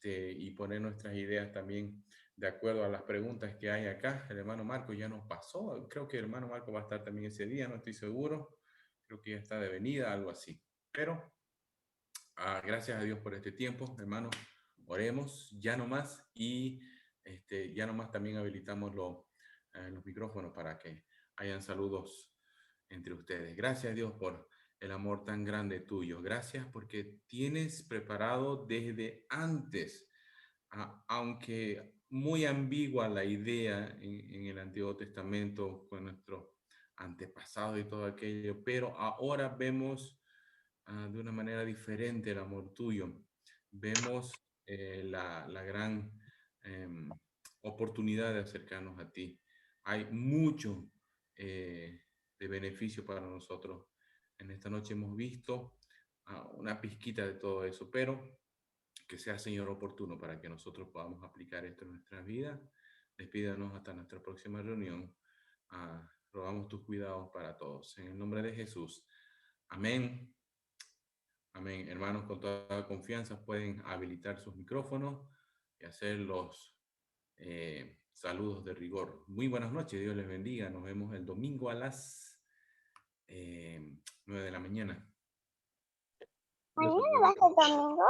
y poner nuestras ideas también de acuerdo a las preguntas que hay acá. El hermano Marco ya nos pasó, creo que el hermano Marco va a estar también ese día, no estoy seguro, creo que ya está de venida, algo así. Pero gracias a Dios por este tiempo, hermanos. Oremos ya no más y ya no más también habilitamos los micrófonos para que hayan saludos entre ustedes. Gracias a Dios por el amor tan grande tuyo. Gracias porque tienes preparado desde antes, aunque muy ambigua la idea en el Antiguo Testamento con nuestros antepasados y todo aquello, pero ahora vemos de una manera diferente el amor tuyo. Vemos la gran em, oportunidad de acercarnos a ti. Hay mucho de beneficio para nosotros. En esta noche hemos visto una pizquita de todo eso, pero que sea, Señor, oportuno para que nosotros podamos aplicar esto en nuestras vidas. Despídanos hasta nuestra próxima reunión. Rogamos tus cuidados para todos. En el nombre de Jesús. Amén. Amén. Hermanos, con toda confianza pueden habilitar sus micrófonos y hacer los saludos de rigor. Muy buenas noches, Dios les bendiga. Nos vemos el domingo a las 9 de la mañana. ¿Mañana vas a domingo?